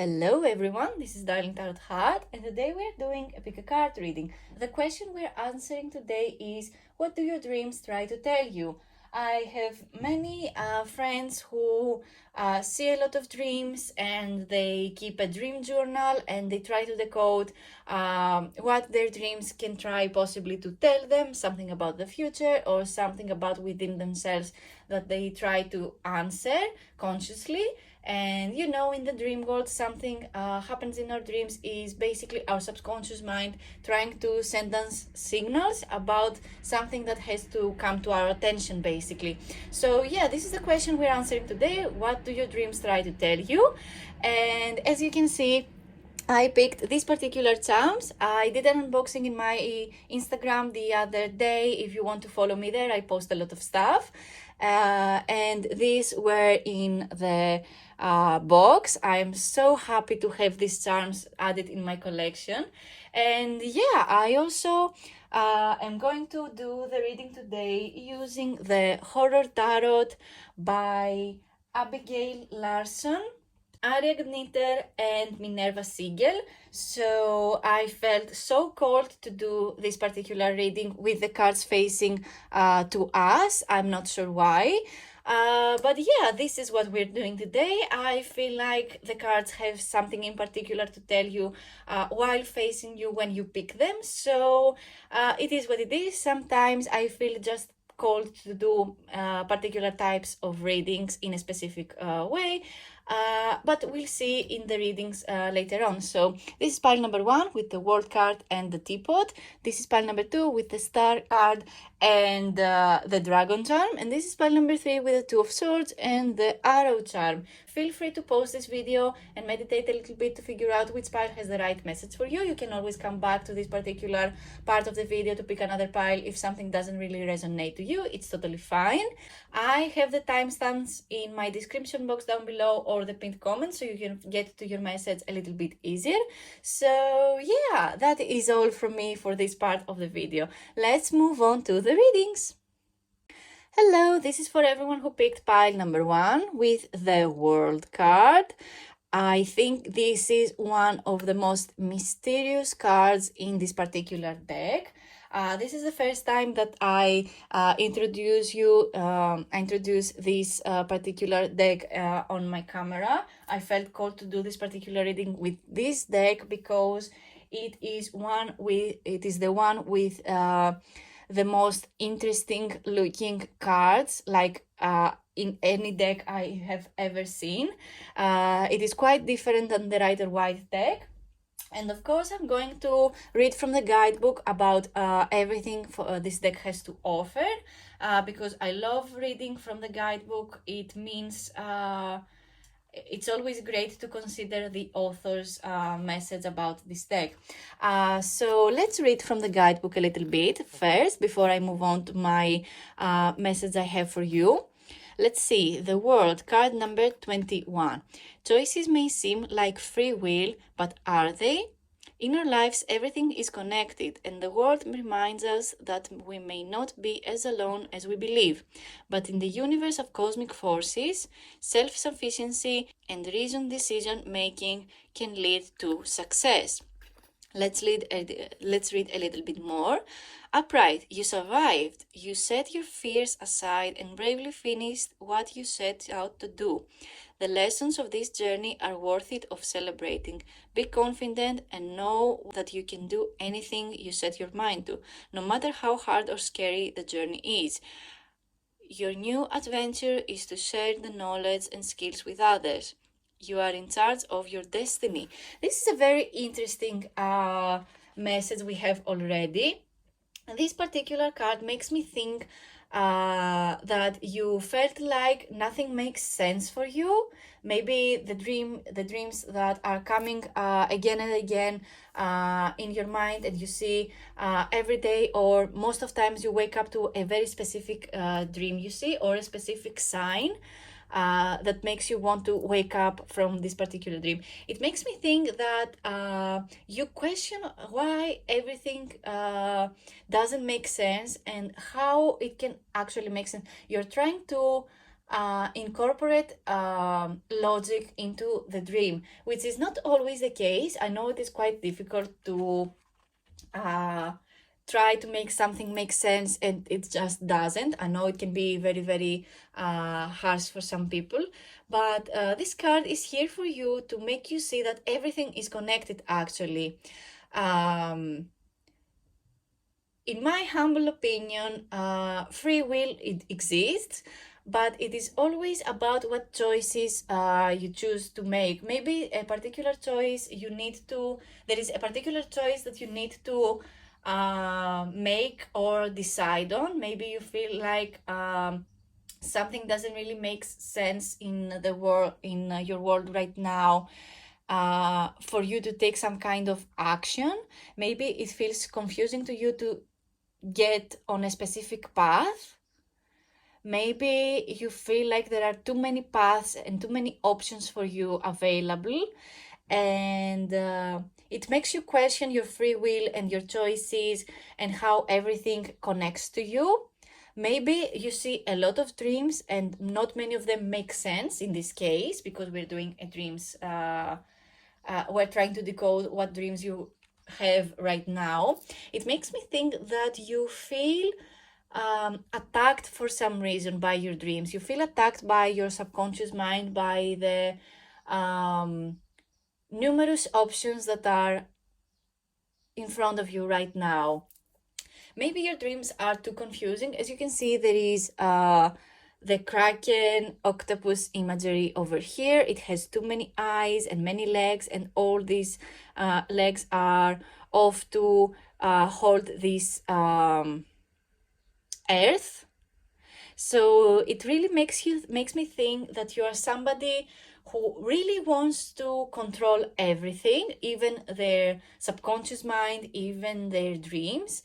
Hello everyone, this is Darling Tarot Heart, and today we're doing a pick a card reading. The question we're answering today is, what do your dreams try to tell you? I have many friends who see a lot of dreams, and they keep a dream journal and they try to decode what their dreams can try possibly to tell them, something about the future or something about within themselves that they try to answer consciously. And in the dream world, something happens in our dreams is basically our subconscious mind trying to send us signals about something that has to come to our attention, basically. So, yeah, this is the question we're answering today. What do your dreams try to tell you? And as you can see, I picked these particular charms. I did an unboxing in my Instagram the other day. If you want to follow me there, I post a lot of stuff. And these were in the box. I'm so happy to have these charms added in my collection. And yeah, I also am going to do the reading today using the Horror Tarot by Abigail Larson, Aria Gniter, and Minerva Siegel. So I felt so called to do this particular reading with the cards facing to us. I'm not sure why. But yeah, this is what we're doing today. I feel like the cards have something in particular to tell you while facing you when you pick them. So it is what it is. Sometimes I feel just called to do particular types of readings in a specific way. But we'll see in the readings later on. So this is pile number 1 with the World card and the teapot. This is pile number 2 with the Star card and the Dragon charm. And this is pile number 3 with the Two of Swords and the Arrow charm. Feel free to pause this video and meditate a little bit to figure out which pile has the right message for you. You can always come back to this particular part of the video to pick another pile if something doesn't really resonate to you. It's totally fine. I have the timestamps in my description box down below or the pinned comment, so you can get to your message a little bit easier. So yeah, that is all from me for this part of the video. Let's move on to the readings. Hello, this is for everyone who picked pile number 1 with the World card. I think this is one of the most mysterious cards in this particular deck. This is the first time that I introduce this particular deck on my camera. I felt called to do this particular reading with this deck because it is the one with the most interesting looking cards, like in any deck I have ever seen. It is quite different than the Rider-Waite deck. And of course, I'm going to read from the guidebook about everything this deck has to offer, because I love reading from the guidebook. It means it's always great to consider the author's message about this deck. So let's read from the guidebook a little bit first before I move on to my message I have for you. Let's see, the World, card number 21. Choices may seem like free will, but are they? In our lives, everything is connected, and the world reminds us that we may not be as alone as we believe. But in the universe of cosmic forces, self-sufficiency and reasoned decision-making can lead to success. Let's read a little bit more. Upright, you survived. You set your fears aside and bravely finished what you set out to do. The lessons of this journey are worth it of celebrating. Be confident and know that you can do anything you set your mind to, no matter how hard or scary the journey is. Your new adventure is to share the knowledge and skills with others. You are in charge of your destiny. This is a very interesting message we have already. This particular card makes me think that you felt like nothing makes sense for you. Maybe the dreams that are coming again and again in your mind, and you see every day, or most of times you wake up to a very specific dream you see, or a specific sign that makes you want to wake up from this particular dream. It makes me think that you question why everything doesn't make sense and how it can actually make sense. You're trying to incorporate logic into the dream, which is not always the case. I know it is quite difficult to try to make something make sense and it just doesn't. I know it can be very, very harsh for some people, but this card is here for you to make you see that everything is connected actually. In my humble opinion, free will, it exists, but it is always about what choices you choose to make. Maybe a particular choice you need to, there is a particular choice that you need to make or decide on. Maybe you feel like something doesn't really make sense in the world, in your world right now, for you to take some kind of action. Maybe it feels confusing to you to get on a specific path. Maybe you feel like there are too many paths and too many options for you available, and it makes you question your free will and your choices and how everything connects to you. Maybe you see a lot of dreams and not many of them make sense in this case, because we're doing a dreams, we're trying to decode what dreams you have right now. It makes me think that you feel attacked for some reason by your dreams. You feel attacked by your subconscious mind, by the numerous options that are in front of you right now. Maybe your dreams are too confusing. As you can see, there is the kraken octopus imagery over here. It has too many eyes and many legs, and all these legs are off to hold this earth. So it really makes me think that you are somebody who really wants to control everything, even their subconscious mind, even their dreams.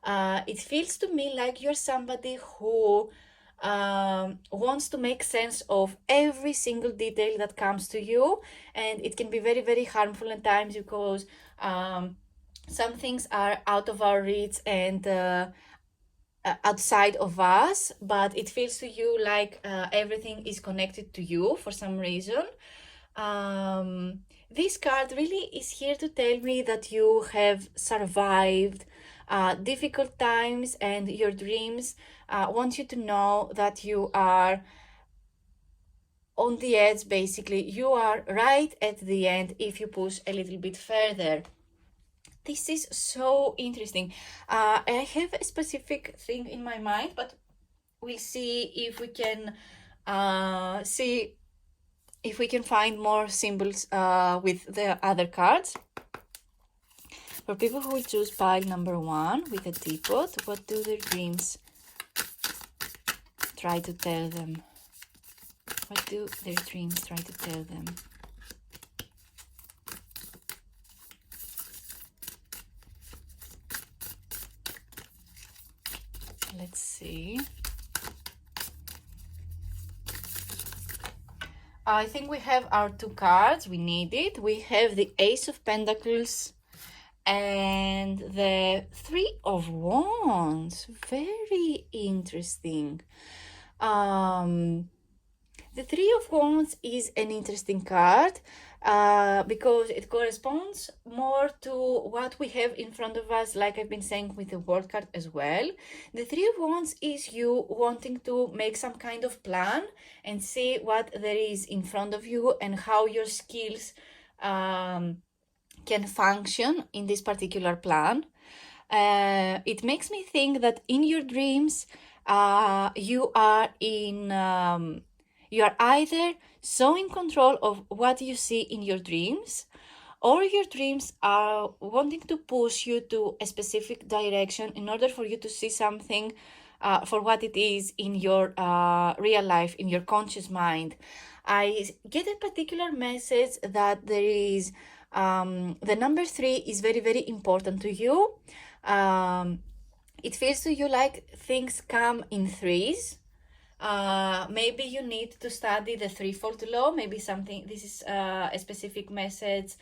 It feels to me like you're somebody who wants to make sense of every single detail that comes to you, and it can be very, very harmful at times, because some things are out of our reach and outside of us, but it feels to you like everything is connected to you for some reason. This card really is here to tell me that you have survived difficult times, and your dreams want you to know that you are on the edge. Basically, you are right at the end if you push a little bit further. This is so interesting. I have a specific thing in my mind, but we'll see if we can find more symbols with the other cards. For people who will choose pile number 1 with a teapot, what do their dreams try to tell them? What do their dreams try to tell them? Let's see. I think we have our 2 cards. We need it. We have the Ace of Pentacles and the 3 of Wands. Very interesting. The 3 of Wands is an interesting card because it corresponds more to what we have in front of us, like I've been saying with the World card as well. The 3 of Wands is you wanting to make some kind of plan and see what there is in front of you and how your skills can function in this particular plan. It makes me think that in your dreams, you are either so in control of what you see in your dreams, or your dreams are wanting to push you to a specific direction in order for you to see something for what it is in your real life, in your conscious mind. I get a particular message that there is the number 3 is very, very important to you. It feels to you like things come in threes. Maybe you need to study the threefold law. Maybe this is a specific message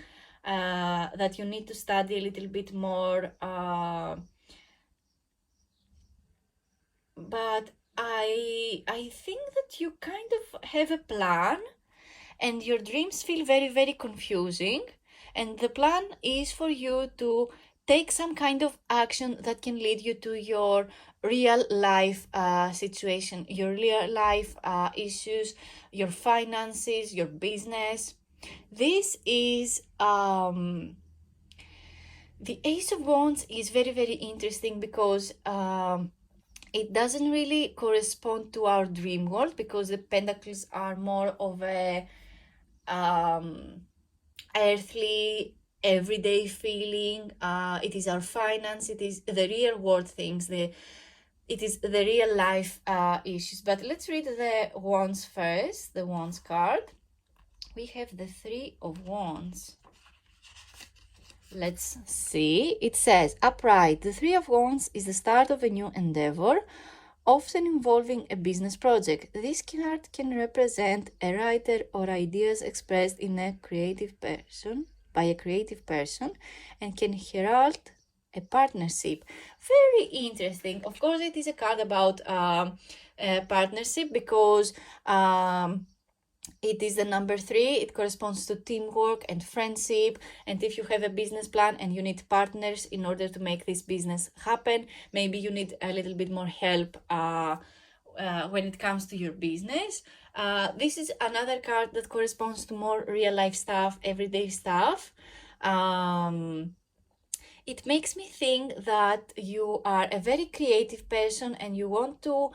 that you need to study a little bit more. But I think that you kind of have a plan and your dreams feel very, very confusing. And the plan is for you to take some kind of action that can lead you to your real life situation, your real life issues, your finances, your business. This is the Ace of Wands is very, very interesting because it doesn't really correspond to our dream world because the Pentacles are more of a um, earthly, everyday feeling. It is our finance. It is the real world things. It is the real life issues. But let's read the Wands first. The Wands card. We have the Three of Wands. Let's see. It says, upright. The Three of Wands is the start of a new endeavor, often involving a business project. This card can represent a writer or ideas expressed in a creative person by a creative person and can herald a partnership. Very interesting. Of course, it is a card about partnership because it is the number 3. It corresponds to teamwork and friendship. And if you have a business plan and you need partners in order to make this business happen, maybe you need a little bit more help when it comes to your business. This is another card that corresponds to more real life stuff, everyday stuff. It makes me think that you are a very creative person and you want to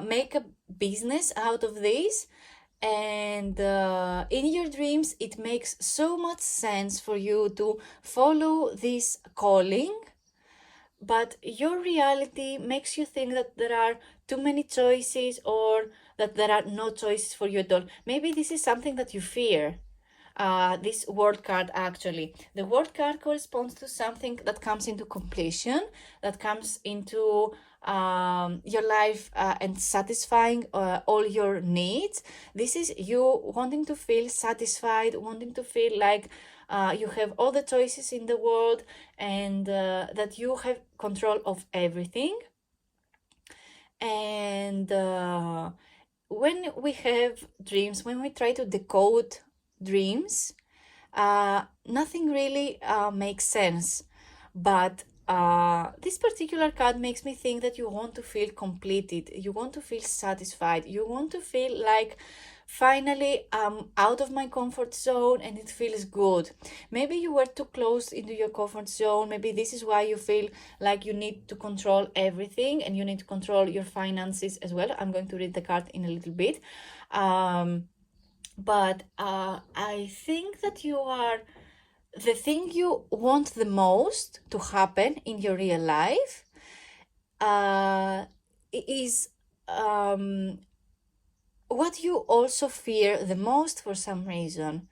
make a business out of this. And in your dreams, it makes so much sense for you to follow this calling, but your reality makes you think that there are too many choices or that there are no choices for you at all. Maybe this is something that you fear. This world card, actually, the world card corresponds to something that comes into completion, that comes into your life and satisfying all your needs. This is you wanting to feel satisfied, wanting to feel like you have all the choices in the world and that you have control of everything. And when we have dreams, when we try to decode dreams, nothing really makes sense. But this particular card makes me think that you want to feel completed, you want to feel satisfied, you want to feel like finally I'm out of my comfort zone and it feels good. Maybe you were too close into your comfort zone. Maybe this is why you feel like you need to control everything and you need to control your finances as well. I'm going to read the card in a little bit. But I think that you are the thing you want the most to happen in your real life is what you also fear the most for some reason.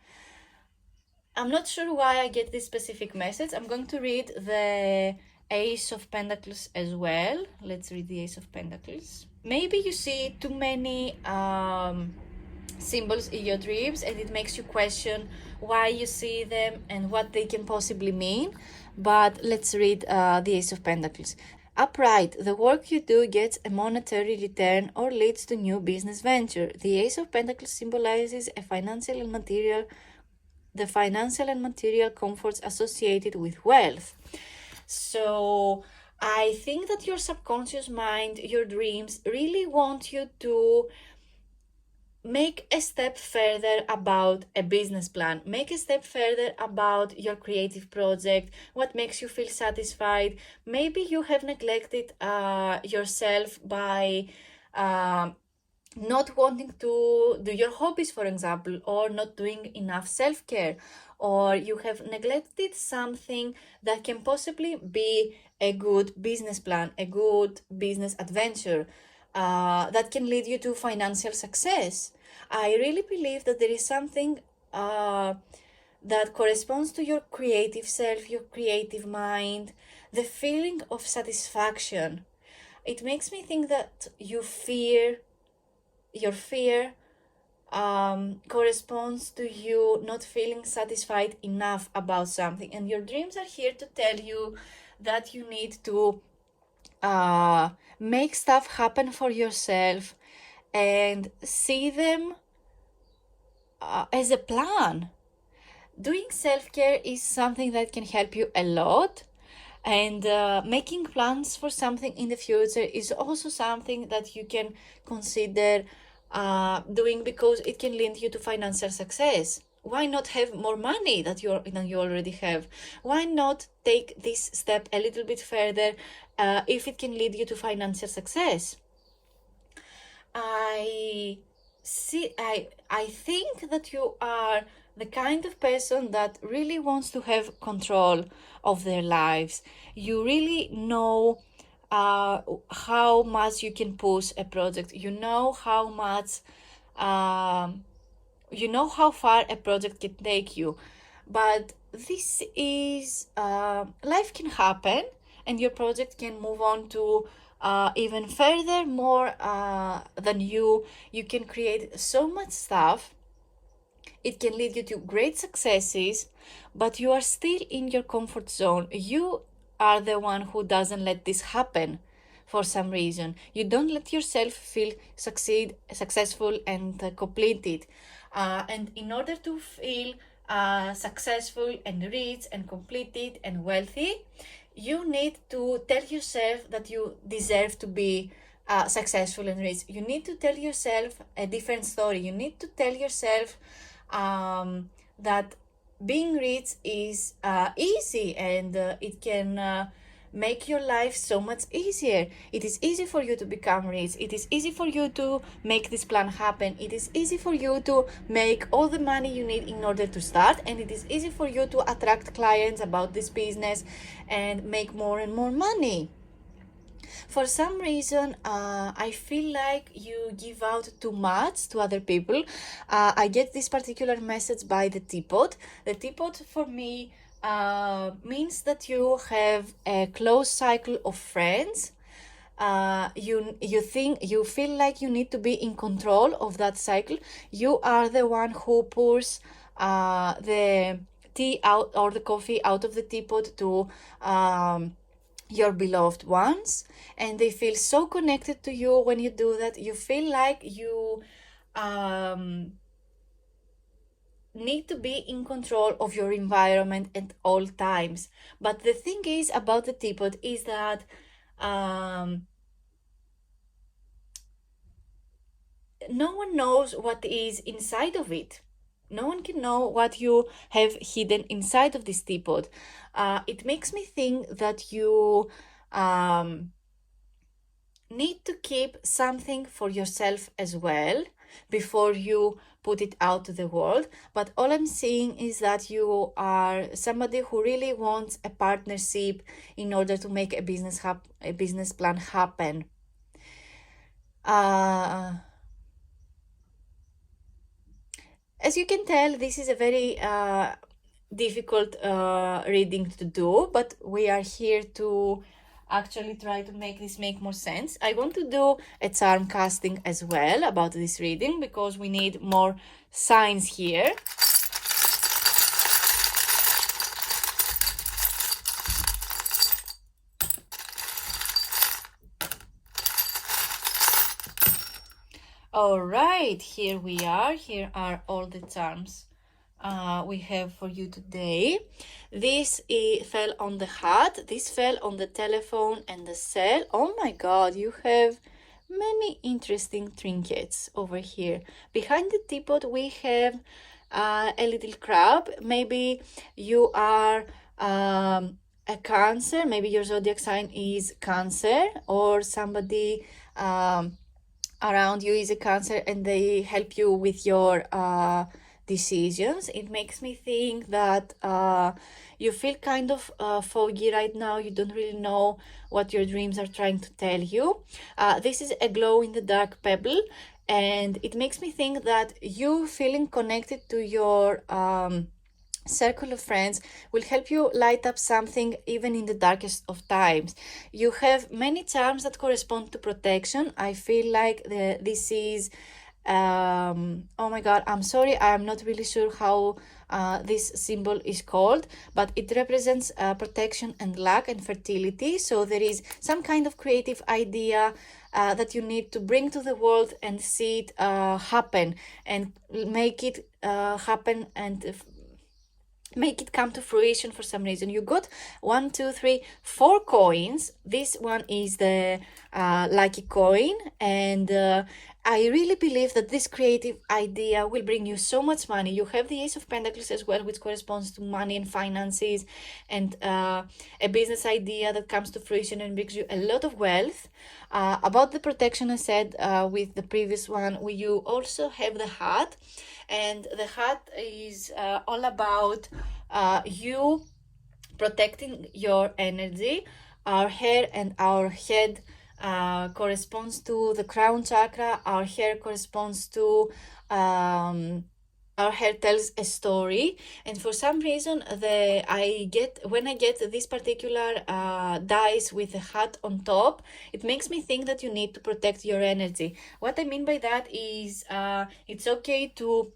I'm not sure why I get this specific message. I'm going to read the Ace of Pentacles as well. Let's read the Ace of Pentacles. Maybe you see too many symbols in your dreams and it makes you question why you see them and what they can possibly mean. But let's read the Ace of Pentacles. Upright, the work you do gets a monetary return or leads to new business venture. The Ace of Pentacles symbolizes the financial and material comforts associated with wealth. So I think that your subconscious mind, your dreams, really want you to make a step further about a business plan, make a step further about your creative project, what makes you feel satisfied. Maybe you have neglected yourself by not wanting to do your hobbies, for example, or not doing enough self-care, or you have neglected something that can possibly be a good business plan, a good business adventure that can lead you to financial success. I really believe that there is something that corresponds to your creative self, your creative mind, the feeling of satisfaction. It makes me think that your fear corresponds to you not feeling satisfied enough about something. And your dreams are here to tell you that you need to make stuff happen for yourself and see them as a plan. Doing self-care is something that can help you a lot, and making plans for something in the future is also something that you can consider doing, because it can lead you to financial success. Why not have more money than you already have? Why not take this step a little bit further if it can lead you to financial success? I think that you are the kind of person that really wants to have control of their lives. You really know how much you can push a project. You know how much, you know how far a project can take you. But this is, life can happen, and your project can move on to even further more than you. You can create so much stuff. It can lead you to great successes, but you are still in your comfort zone. You are the one who doesn't let this happen for some reason. You don't let yourself feel successful and completed. And in order to feel successful and rich and completed and wealthy, you need to tell yourself that you deserve to be successful and rich. You need to tell yourself a different story. You need to tell yourself that being rich is easy, and it can make your life so much easier. It is easy for you to become rich. It is easy for you to make this plan happen. It is easy for you to make all the money you need in order to start, and it is easy for you to attract clients about this business and make more and more money. For some reason, I feel like you give out too much to other people. I get this particular message by the teapot. The teapot for me means that you have a close cycle of friends. You feel like you need to be in control of that cycle. You are the one who pours the tea out or the coffee out of the teapot to your beloved ones, and they feel so connected to you when you do that. You feel like you need to be in control of your environment at all times. But the thing is about the teapot is that no one knows what is inside of it. No one can know what you have hidden inside of this teapot. It makes me think that you need to keep something for yourself as well before you put it out to the world. But all I'm saying is that you are somebody who really wants a partnership in order to make a business plan happen. As you can tell, this is a very difficult reading to do, but we are here to actually try to make this make more sense. I want to do a charm casting as well about this reading, because we need more signs here. All right, here we are. Here are all the charms we have for you today. This fell on the hat, this fell on the telephone and the cell. Oh my god, you have many interesting trinkets over here. Behind the teapot we have a little crab. Maybe you are a Cancer, maybe your zodiac sign is Cancer, or somebody around you is a Cancer and they help you with your decisions. It makes me think that you feel kind of foggy right now. You don't really know what your dreams are trying to tell you. This is a glow in the dark pebble, and it makes me think that you feeling connected to your circle of friends will help you light up something even in the darkest of times. You have many charms that correspond to protection. I feel like this is oh my god, I'm sorry, I'm not really sure how this symbol is called, but it represents protection and luck and fertility. So there is some kind of creative idea that you need to bring to the world and see it happen, and make it happen, and make it come to fruition for some reason. You got 1, 2, 3, 4 coins. This one is the lucky coin, and I really believe that this creative idea will bring you so much money. You have the Ace of Pentacles as well, which corresponds to money and finances, and a business idea that comes to fruition and brings you a lot of wealth. About the protection, I said with the previous one, you also have the hat, and the hat is all about you protecting your energy. Our hair and our head corresponds to the crown chakra. Our hair corresponds to our hair tells a story, and for some reason when I get this particular dice with a hat on top, it makes me think that you need to protect your energy. What I mean by that is it's okay to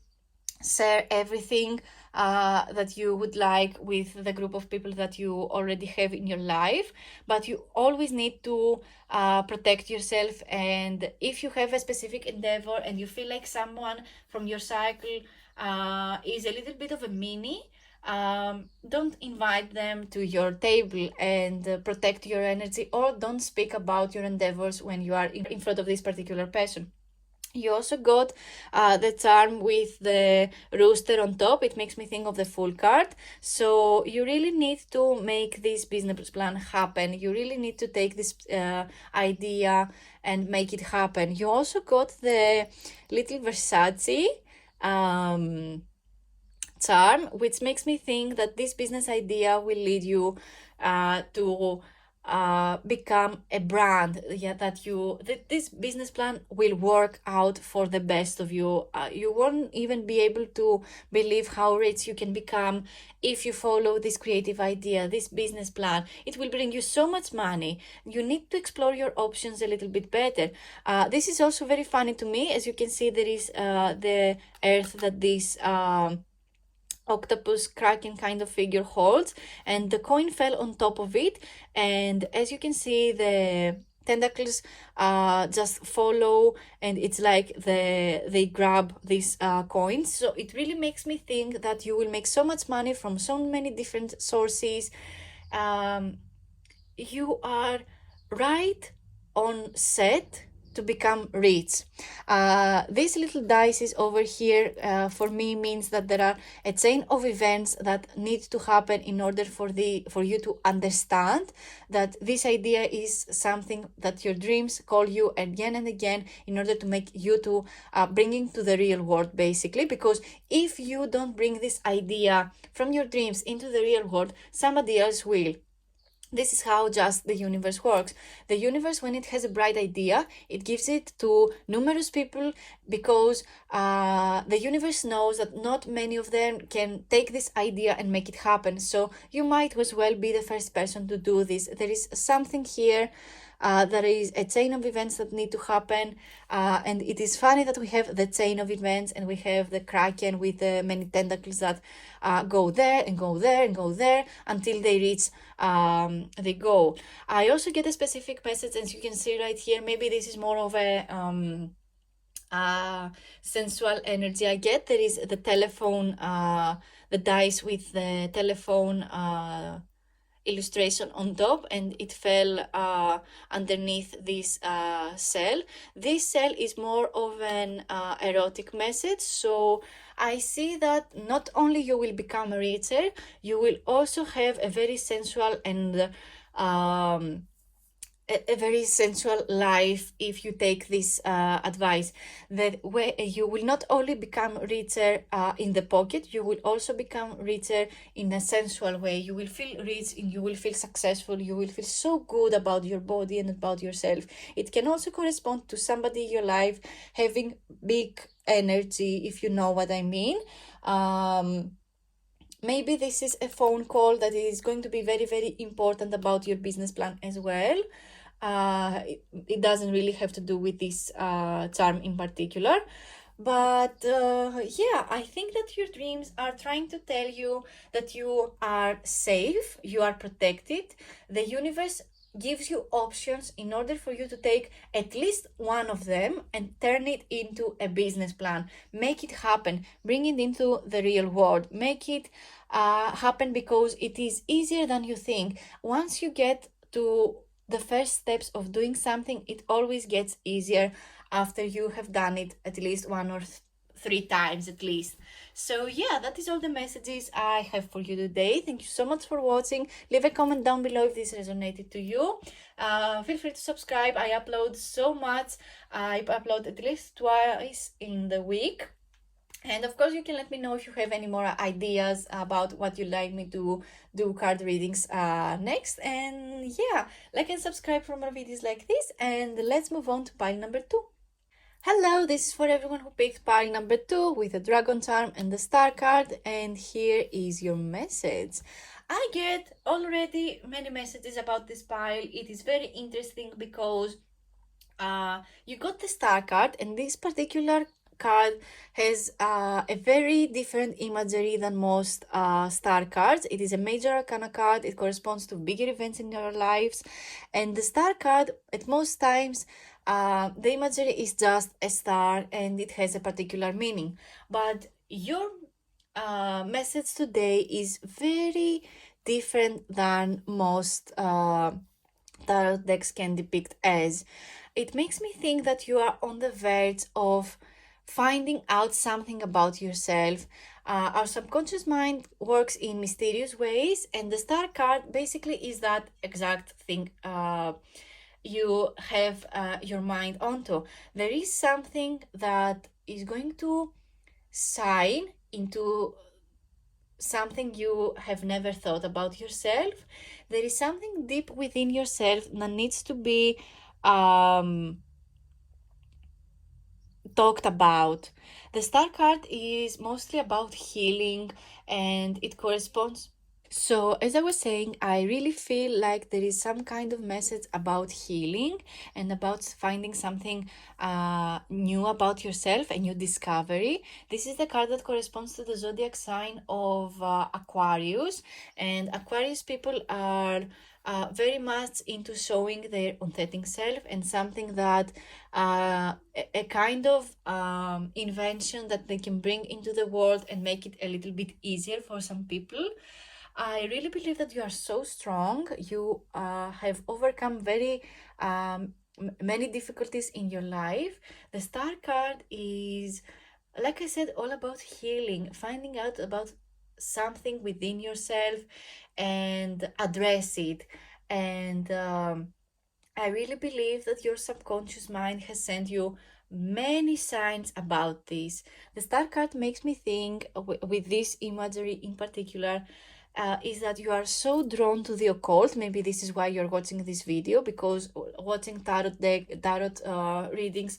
share everything that you would like with the group of people that you already have in your life, but you always need to protect yourself. And if you have a specific endeavor and you feel like someone from your cycle is a little bit of a meanie, don't invite them to your table, and protect your energy, or don't speak about your endeavors when you are in front of this particular person. You also got the charm with the rooster on top. It makes me think of the Fool card. So you really need to make this business plan happen. You really need to take this idea and make it happen. You also got the little Versace charm, which makes me think that this business idea will lead you to become a brand. That this business plan will work out for the best of you. You won't even be able to believe how rich you can become if you follow this creative idea, this business plan. It will bring you so much money. You need to explore your options a little bit better. This is also very funny to me. As you can see, there is the earth that this octopus kraken kind of figure holds, and the coin fell on top of it, and as you can see, the tentacles just follow, and it's like they grab these coins. So it really makes me think that you will make so much money from so many different sources. You are right on set to become rich. This little dice is over here for me means that there are a chain of events that need to happen in order for you to understand that this idea is something that your dreams call you again and again in order to make you to bringing to the real world, basically. Because if you don't bring this idea from your dreams into the real world, somebody else will. This is how just the universe works. The universe, when it has a bright idea, it gives it to numerous people, because the universe knows that not many of them can take this idea and make it happen. So you might as well be the first person to do this. There is something here. There is a chain of events that need to happen, and it is funny that we have the chain of events, and we have the kraken with the many tentacles that go there and go there and go there until they reach the goal. I also get a specific message, as you can see right here. Maybe this is more of a sensual energy I get. There is the telephone, the dice with the telephone illustration on top, and it fell underneath this cell. This cell is more of an erotic message. So I see that not only you will become richer, you will also have a very sensual and a very sensual life if you take this advice. That way you will not only become richer in the pocket, you will also become richer in a sensual way. You will feel rich and you will feel successful. You will feel so good about your body and about yourself. It can also correspond to somebody in your life having big energy, if you know what I mean. Maybe this is a phone call that is going to be very, very important about your business plan as well. It doesn't really have to do with this charm in particular. But yeah, I think that your dreams are trying to tell you that you are safe, you are protected. The universe gives you options in order for you to take at least one of them and turn it into a business plan. Make it happen, bring it into the real world, make it happen, because it is easier than you think. Once you get to the first steps of doing something, it always gets easier after you have done it at least one or three times at least. So yeah, that is all the messages I have for you today. Thank you so much for watching. Leave a comment down below if this resonated to you. Feel free to subscribe. I upload so much. I upload at least twice in the week. And of course, you can let me know if you have any more ideas about what you'd like me to do card readings next. And yeah, like and subscribe for more videos like this. And let's move on to pile number 2. Hello, this is for everyone who picked pile number 2 with the dragon charm and the star card. And here is your message. I get already many messages about this pile. It is very interesting because you got the star card, and this particular card has a very different imagery than most star cards. It is a major arcana card. It corresponds to bigger events in your lives, and the star card, at most times, the imagery is just a star and it has a particular meaning. But your message today is very different than most tarot decks can depict as. It makes me think that you are on the verge of finding out something about yourself. Our subconscious mind works in mysterious ways, and the star card basically is that exact thing you have your mind onto. There is something that is going to shine into something you have never thought about yourself. There is something deep within yourself that needs to be talked about. The star card is mostly about healing, and it corresponds. So, as I was saying, I really feel like there is some kind of message about healing and about finding something new about yourself, a new discovery. This is the card that corresponds to the zodiac sign of Aquarius, and Aquarius people are very much into showing their authentic self, and something that a kind of invention that they can bring into the world and make it a little bit easier for some people. I really believe that you are so strong. You have overcome very many difficulties in your life. The star card is, like I said, all about healing, finding out about something within yourself and address it. And I really believe that your subconscious mind has sent you many signs about this. The star card makes me think, with this imagery in particular, is that you are so drawn to the occult. Maybe this is why you're watching this video, because watching tarot readings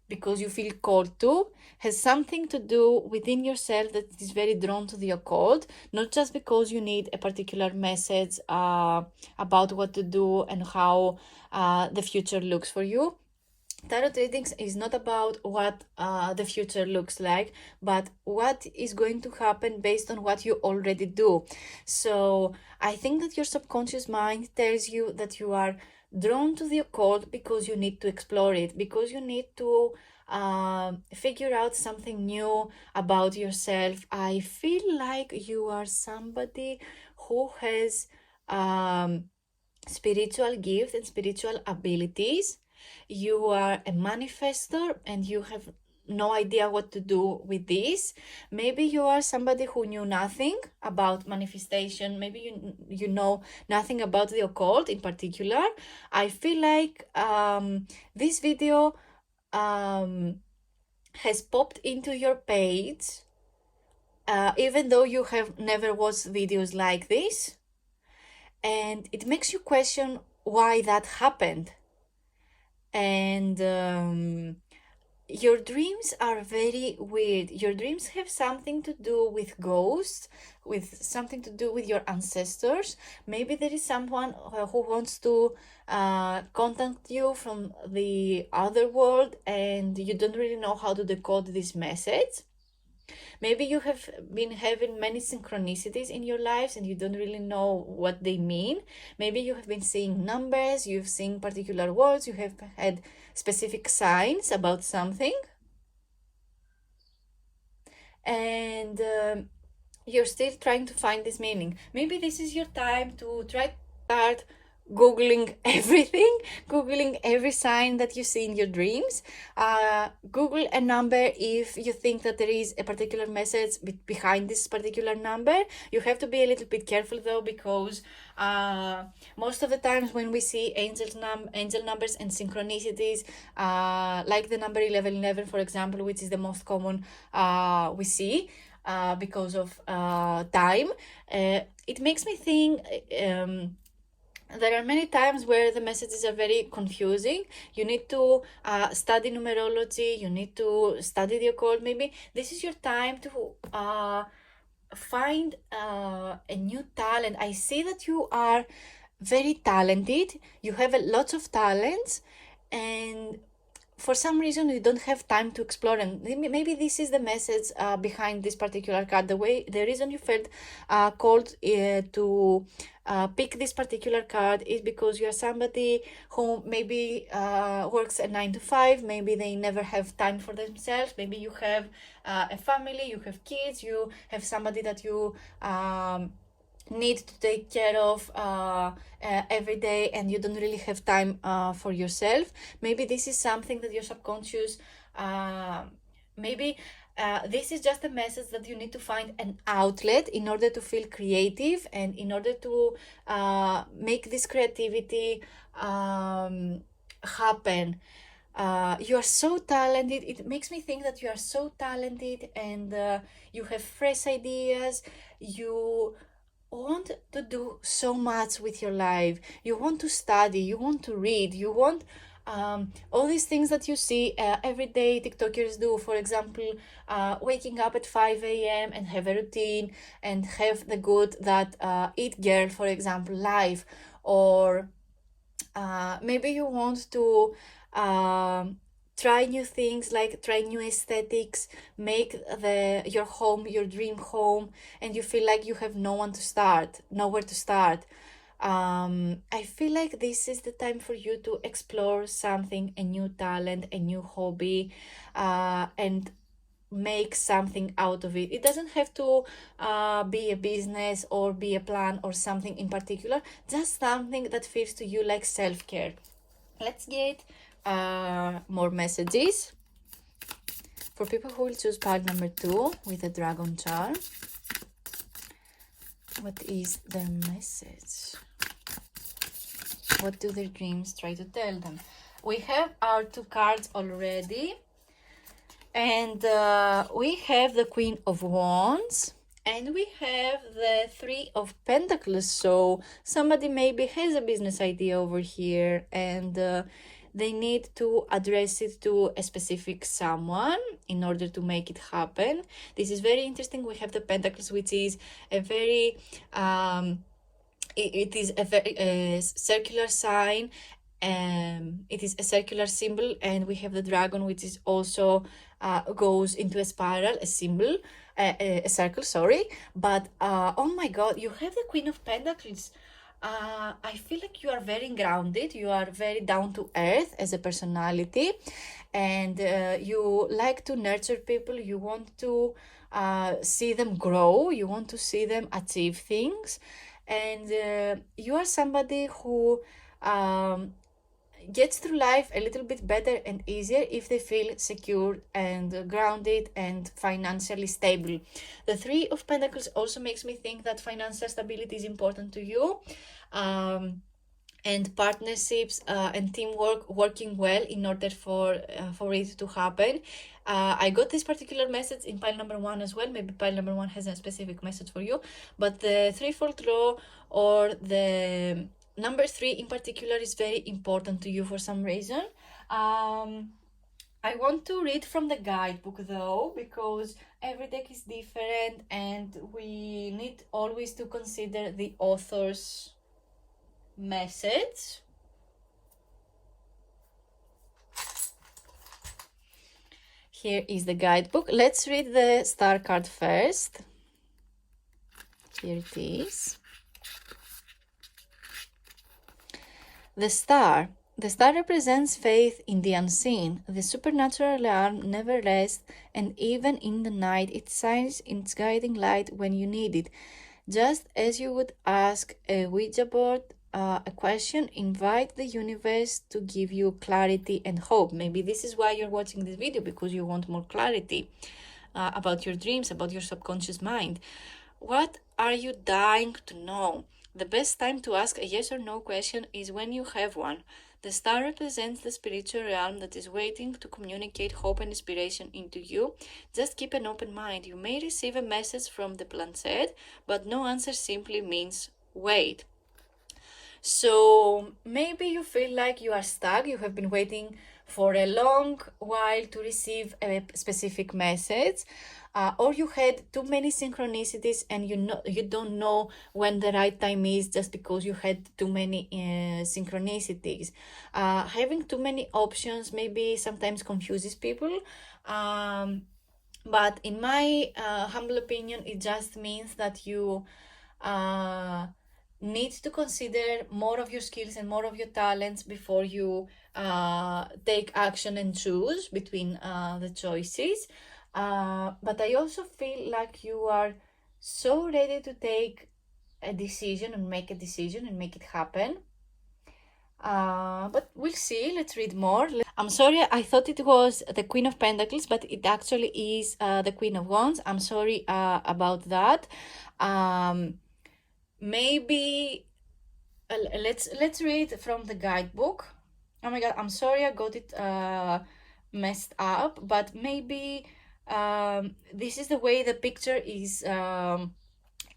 because you feel called to, has something to do within yourself that is very drawn to the occult, not just because you need a particular message about what to do and how the future looks for you. Tarot readings is not about what the future looks like, but what is going to happen based on what you already do. So I think that your subconscious mind tells you that you are drawn to the occult because you need to explore it, because you need to figure out something new about yourself. I feel like you are somebody who has spiritual gift and spiritual abilities. You are a manifestor and you have no idea what to do with this. Maybe you are somebody who knew nothing about manifestation. Maybe you know nothing about the occult in particular. I feel like this video has popped into your page, even though you have never watched videos like this, and it makes you question why that happened. And your dreams are very weird. Your dreams have something to do with ghosts, with something to do with your ancestors. Maybe there is someone who wants to contact you from the other world, and you don't really know how to decode this message. Maybe you have been having many synchronicities in your lives and you don't really know what they mean. Maybe you have been seeing numbers, you've seen particular words, you have had specific signs about something. And you're still trying to find this meaning. Maybe this is your time to try to start googling everything, googling every sign that you see in your dreams. Google a number if you think that there is a particular message behind this particular number. You have to be a little bit careful though, because most of the times when we see angel numbers and synchronicities, like the number 1111, for example, which is the most common we see because of time, it makes me think there are many times where the messages are very confusing. You need to study numerology, you need to study the occult. Maybe this is your time to find a new talent. I see that you are very talented, you have a lot of talents, and for some reason you don't have time to explore them. Maybe this is the message behind this particular card. The reason you felt called to pick this particular card is because you are somebody who maybe works a 9 to 5. Maybe they never have time for themselves. Maybe you have a family, you have kids, you have somebody that you need to take care of every day, and you don't really have time for yourself. Maybe this is something that your subconscious, maybe this is just a message that you need to find an outlet in order to feel creative and in order to make this creativity happen. You are so talented. It makes me think that you are so talented, and you have fresh ideas. You want to do so much with your life. You want to study, you want to read, you want all these things that you see every day TikTokers do. For example, waking up at 5 a.m. and have a routine and have the good that Eat Girl, for example, life. Or maybe you want to try new things, like try new aesthetics, make your home your dream home, and you feel like you have nowhere to start. I feel like this is the time for you to explore something, a new talent, a new hobby, and make something out of it. It doesn't have to be a business or be a plan or something in particular, just something that feels to you like self-care. Let's get more messages for people who will choose pile number 2 with a dragon charm. What is their message? What do their dreams try to tell them? We have our 2 cards already, and we have the Queen of Wands and we have the 3 of Pentacles. So somebody maybe has a business idea over here, and they need to address it to a specific someone in order to make it happen. This is very interesting. We have the Pentacles, which is a very it is a very circular sign. It is a circular symbol, and we have the dragon, which is also goes into a spiral, a symbol, a circle, sorry. But oh my god, you have the Queen of Pentacles. I feel like you are very grounded, you are very down to earth as a personality, and you like to nurture people. You want to see them grow, you want to see them achieve things, and you are somebody who gets through life a little bit better and easier if they feel secure and grounded and financially stable. The 3 of Pentacles also makes me think that financial stability is important to you, and partnerships and teamwork working well in order for it to happen. I got this particular message in pile number 1 as well. Maybe pile number 1 has a specific message for you, but the threefold row, or the number 3 in particular, is very important to you for some reason. I want to read from the guidebook though, because every deck is different and we need always to consider the author's message. Here is the guidebook. Let's read the star card first. Here it is. The star. The star represents faith in the unseen. The supernatural arm never rests, and even in the night it shines its guiding light when you need it. Just as you would ask a Ouija board a question, invite the universe to give you clarity and hope. Maybe this is why you're watching this video, because you want more clarity about your dreams, about your subconscious mind. What are you dying to know? The best time to ask a yes or no question is when you have one. The star represents the spiritual realm that is waiting to communicate hope and inspiration into you. Just keep an open mind. You may receive a message from the planchette, but no answer simply means wait. So maybe you feel like you are stuck. You have been waiting for a long while to receive a specific message. Or you had too many synchronicities and you don't know when the right time is, just because you had too many synchronicities. Having too many options maybe sometimes confuses people. But in my humble opinion, it just means that you need to consider more of your skills and more of your talents before you take action and choose between the choices. But I also feel like you are so ready to take a decision and make it happen. But we'll see. Let's read more. I'm sorry, I thought it was the Queen of Pentacles, but it actually is the Queen of Wands. I'm sorry about that. Maybe let's read from the guidebook. Oh my god, I'm sorry I got it messed up, but maybe this is the way the picture is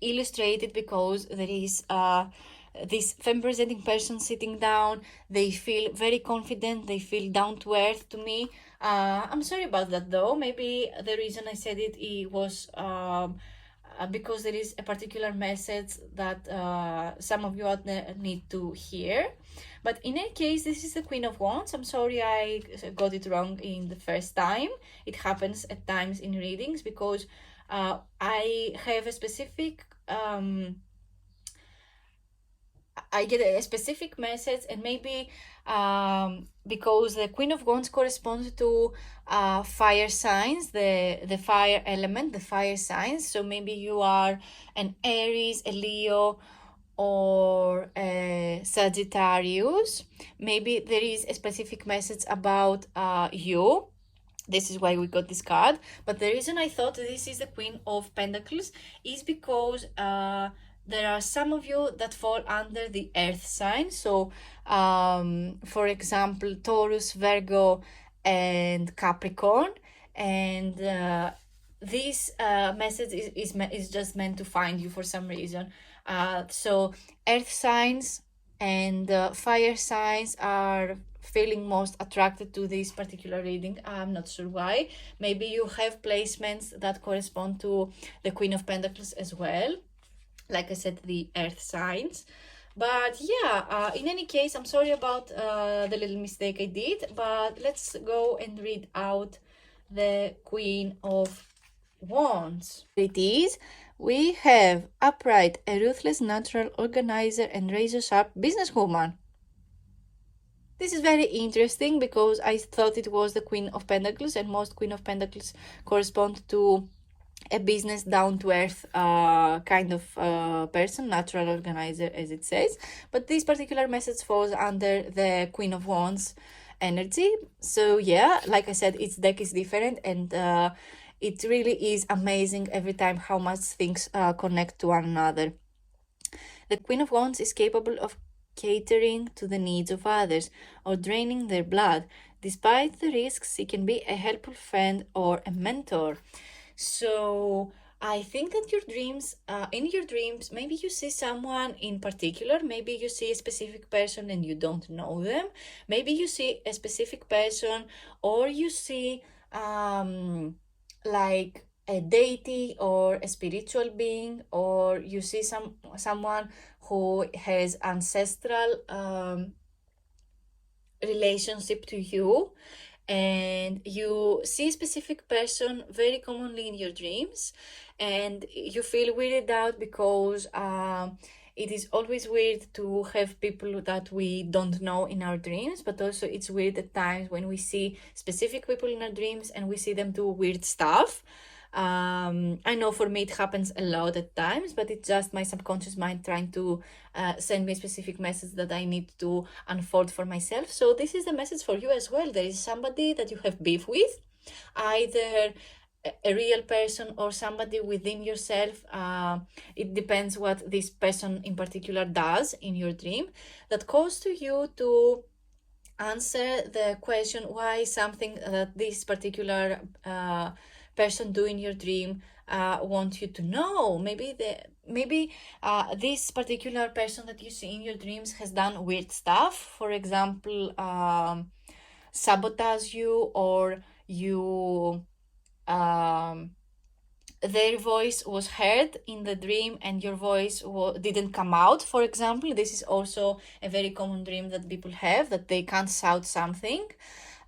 illustrated, because there is this femme presenting person sitting down. They feel very confident, they feel down to earth to me. I'm sorry about that though. Maybe the reason I said it was because there is a particular message that some of you out there need to hear. But in any case, this is the Queen of Wands. I'm sorry I got it wrong in the first time. It happens at times in readings, because I have a specific I get a specific message, and maybe because the Queen of Wands corresponds to fire signs, the fire element, the fire signs. So maybe you are an Aries, a Leo, or a Sagittarius. Maybe there is a specific message about you. This is why we got this card. But the reason I thought this is the Queen of Pentacles is because there are some of you that fall under the earth sign. So, for example, Taurus, Virgo, and Capricorn. And this message is just meant to find you for some reason. So, earth signs and fire signs are feeling most attracted to this particular reading. I'm not sure why. Maybe you have placements that correspond to the Queen of Pentacles as well. Like I said, the earth signs. But yeah, in any case, I'm sorry about the little mistake I did, but let's go and read out the Queen of Wands. It is, we have upright, a ruthless natural organizer and razor-sharp businesswoman. This is very interesting, because I thought it was the Queen of Pentacles, and most Queen of Pentacles correspond to a business, down-to-earth kind of person, natural organizer, as it says. But this particular message falls under the Queen of Wands energy. So yeah, like I said, its deck is different, and it really is amazing every time how much things connect to one another. The Queen of Wands is capable of catering to the needs of others or draining their blood. Despite the risks, she can be a helpful friend or a mentor. So I think that your dreams, in your dreams, maybe you see someone in particular, maybe you see a specific person and you don't know them, maybe you see a specific person, or you see like a deity or a spiritual being, or you see someone who has ancestral relationship to you, and you see a specific person very commonly in your dreams, and you feel weirded out because it is always weird to have people that we don't know in our dreams, but also it's weird at times when we see specific people in our dreams and we see them do weird stuff. I know for me it happens a lot at times, but it's just my subconscious mind trying to send me a specific message that I need to unfold for myself. So this is the message for you as well. There is somebody that you have beef with, either a real person or somebody within yourself. It depends what this person in particular does in your dream, that calls to you to answer the question why something that this particular person do in your dream want you to know. Maybe this particular person that you see in your dreams has done weird stuff. For example, sabotage you, or you their voice was heard in the dream and your voice didn't come out, for example. This is also a very common dream that people have, that they can't shout something,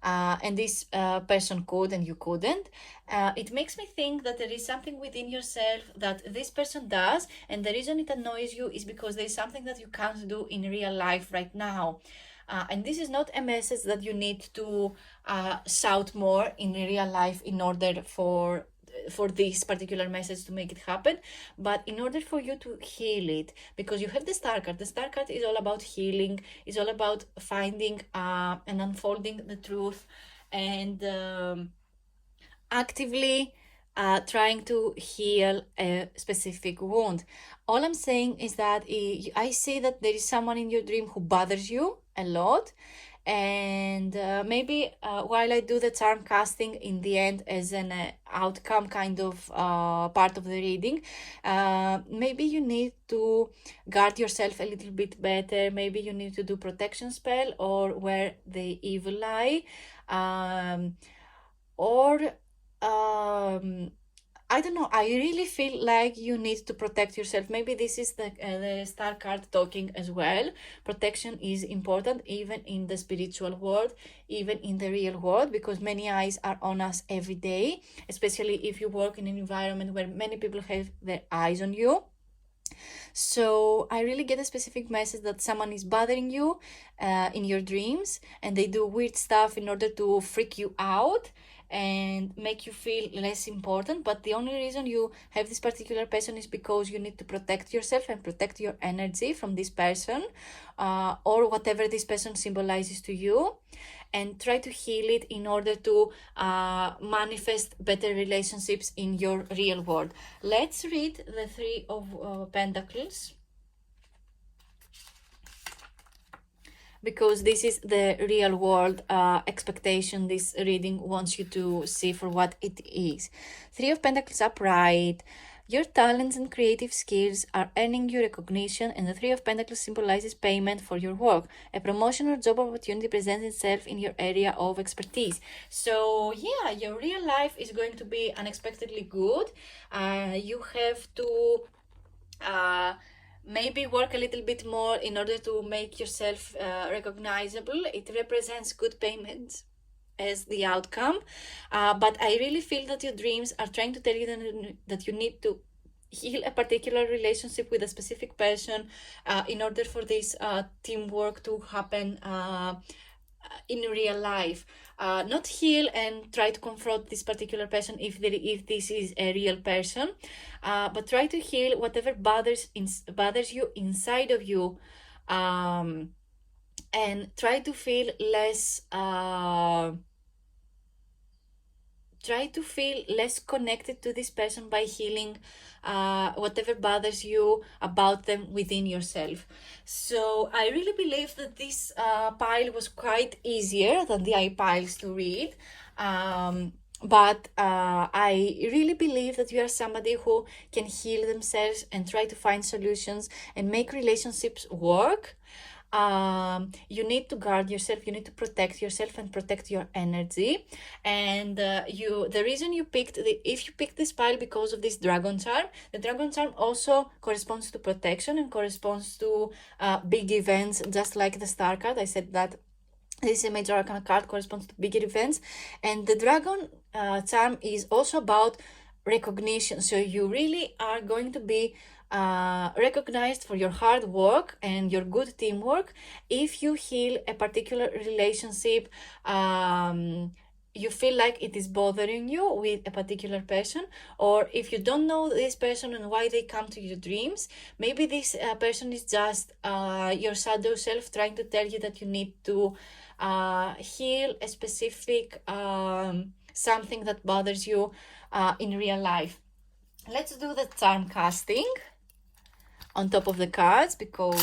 and this person could and you couldn't. It makes me think that there is something within yourself that this person does, and the reason it annoys you is because there is something that you can't do in real life right now. And this is not a message that you need to shout more in real life in order for this particular message to make it happen, but in order for you to heal it, because you have the star card. The star card is all about healing, is all about finding and unfolding the truth, and actively trying to heal a specific wound. All I'm saying is that I see that there is someone in your dream who bothers you a lot, and maybe while I do the charm casting in the end as an outcome kind of part of the reading, maybe you need to guard yourself a little bit better. Maybe you need to do protection spell, or where the evil lie, or I don't know. I really feel like you need to protect yourself. Maybe this is the star card talking as well. Protection is important, even in the spiritual world, even in the real world, because many eyes are on us every day, especially if you work in an environment where many people have their eyes on you. So I really get a specific message that someone is bothering you in your dreams, and they do weird stuff in order to freak you out and make you feel less important. But the only reason you have this particular person is because you need to protect yourself and protect your energy from this person, or whatever this person symbolizes to you, and try to heal it in order to manifest better relationships in your real world. Let's read the Three of Pentacles, because this is the real world expectation this reading wants you to see for what it is. Three of Pentacles upright. Your talents and creative skills are earning you recognition, and the Three of Pentacles symbolizes payment for your work. A promotion or job opportunity presents itself in your area of expertise. So yeah, your real life is going to be unexpectedly good. You have to maybe work a little bit more in order to make yourself recognizable. It represents good payments as the outcome, but I really feel that your dreams are trying to tell you that you need to heal a particular relationship with a specific person in order for this teamwork to happen in real life. Not heal and try to confront this particular person if this is a real person, but try to heal whatever bothers you inside of you, and try to feel less connected to this person by healing whatever bothers you about them within yourself. So I really believe that this pile was quite easier than the eye piles to read. But I really believe that you are somebody who can heal themselves and try to find solutions and make relationships work. You need to guard yourself, you need to protect yourself and protect your energy. And the reason you picked if you picked this pile because of this dragon charm, the dragon charm also corresponds to protection and corresponds to big events, just like the star card. I said that this is a major arcana card, corresponds to bigger events. And the dragon charm is also about recognition. So you really are going to be recognized for your hard work and your good teamwork if you heal a particular relationship. You feel like it is bothering you with a particular person, or if you don't know this person and why they come to your dreams, maybe this person is just your shadow self trying to tell you that you need to heal a specific something that bothers you in real life. Let's do the charm casting on top of the cards because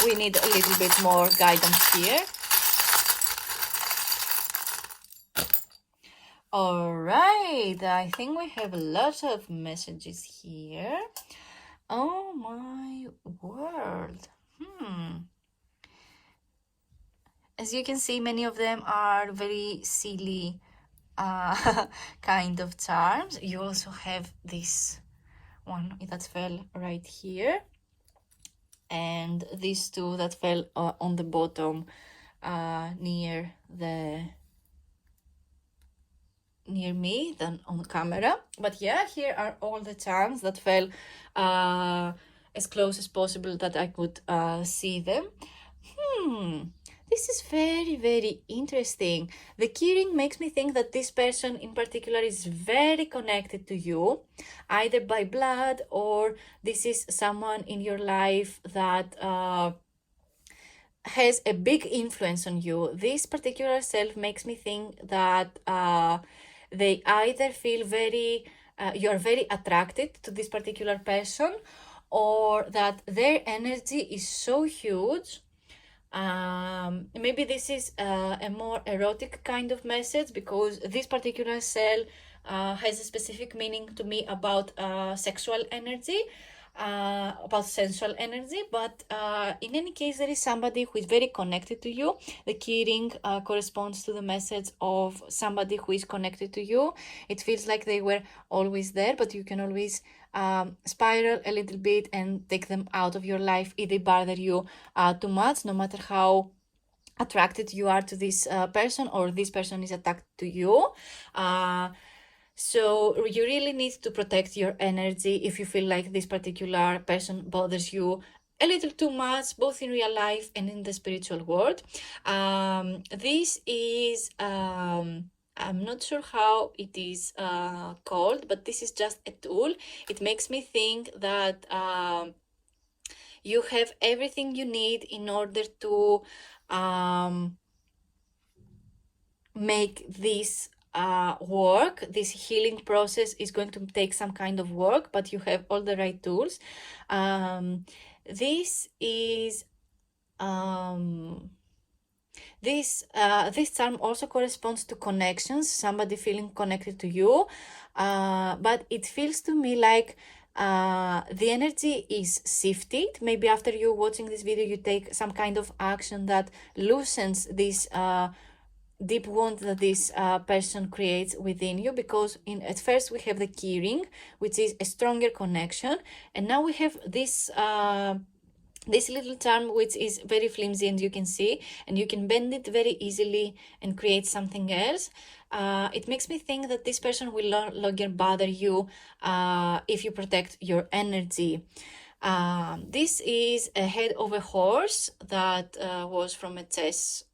we need a little bit more guidance here. All right, I think we have a lot of messages here. Oh my word. As you can see, many of them are very silly kind of charms. You also have this one that fell right here, and these two that fell on the bottom near me than on camera. But yeah, here are all the charms that fell as close as possible that I could see them. This is very, very interesting. The keyring makes me think that this person in particular is very connected to you, either by blood or this is someone in your life that has a big influence on you. This particular self makes me think that they either feel you're very attracted to this particular person, or that their energy is so huge. Maybe this is a more erotic kind of message, because this particular cell has a specific meaning to me about sexual energy, about sensual energy. But in any case, there is somebody who is very connected to you. The keyring corresponds to the message of somebody who is connected to you. It feels like they were always there, but you can always spiral a little bit and take them out of your life if they bother you too much, no matter how attracted you are to this person, or this person is attracted to you. So you really need to protect your energy if you feel like this particular person bothers you a little too much, both in real life and in the spiritual world. This is I'm not sure how it is called, but this is just a tool. It makes me think that you have everything you need in order to make this work. This healing process is going to take some kind of work, but you have all the right tools. This is this charm also corresponds to connections, somebody feeling connected to you, but it feels to me like the energy is shifted. Maybe after you watching this video, you take some kind of action that loosens this deep wound that this person creates within you, because at first we have the keyring, which is a stronger connection, and now we have this this little charm which is very flimsy, and you can see, and you can bend it very easily and create something else. It makes me think that this person will no longer bother you if you protect your energy. This is a head of a horse that was from a chess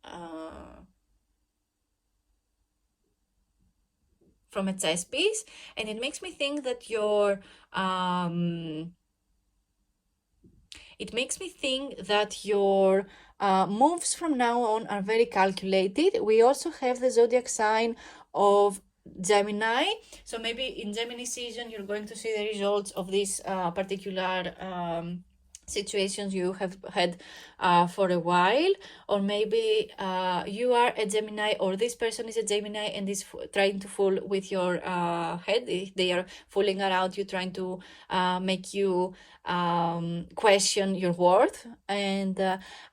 piece, and it makes me think that your moves from now on are very calculated. We also have the zodiac sign of Gemini, so maybe in Gemini season you're going to see the results of this particular situations you have had for a while, or maybe you are a Gemini, or this person is a Gemini and is trying to fool with your head. They are fooling around you, trying to make you question your worth. And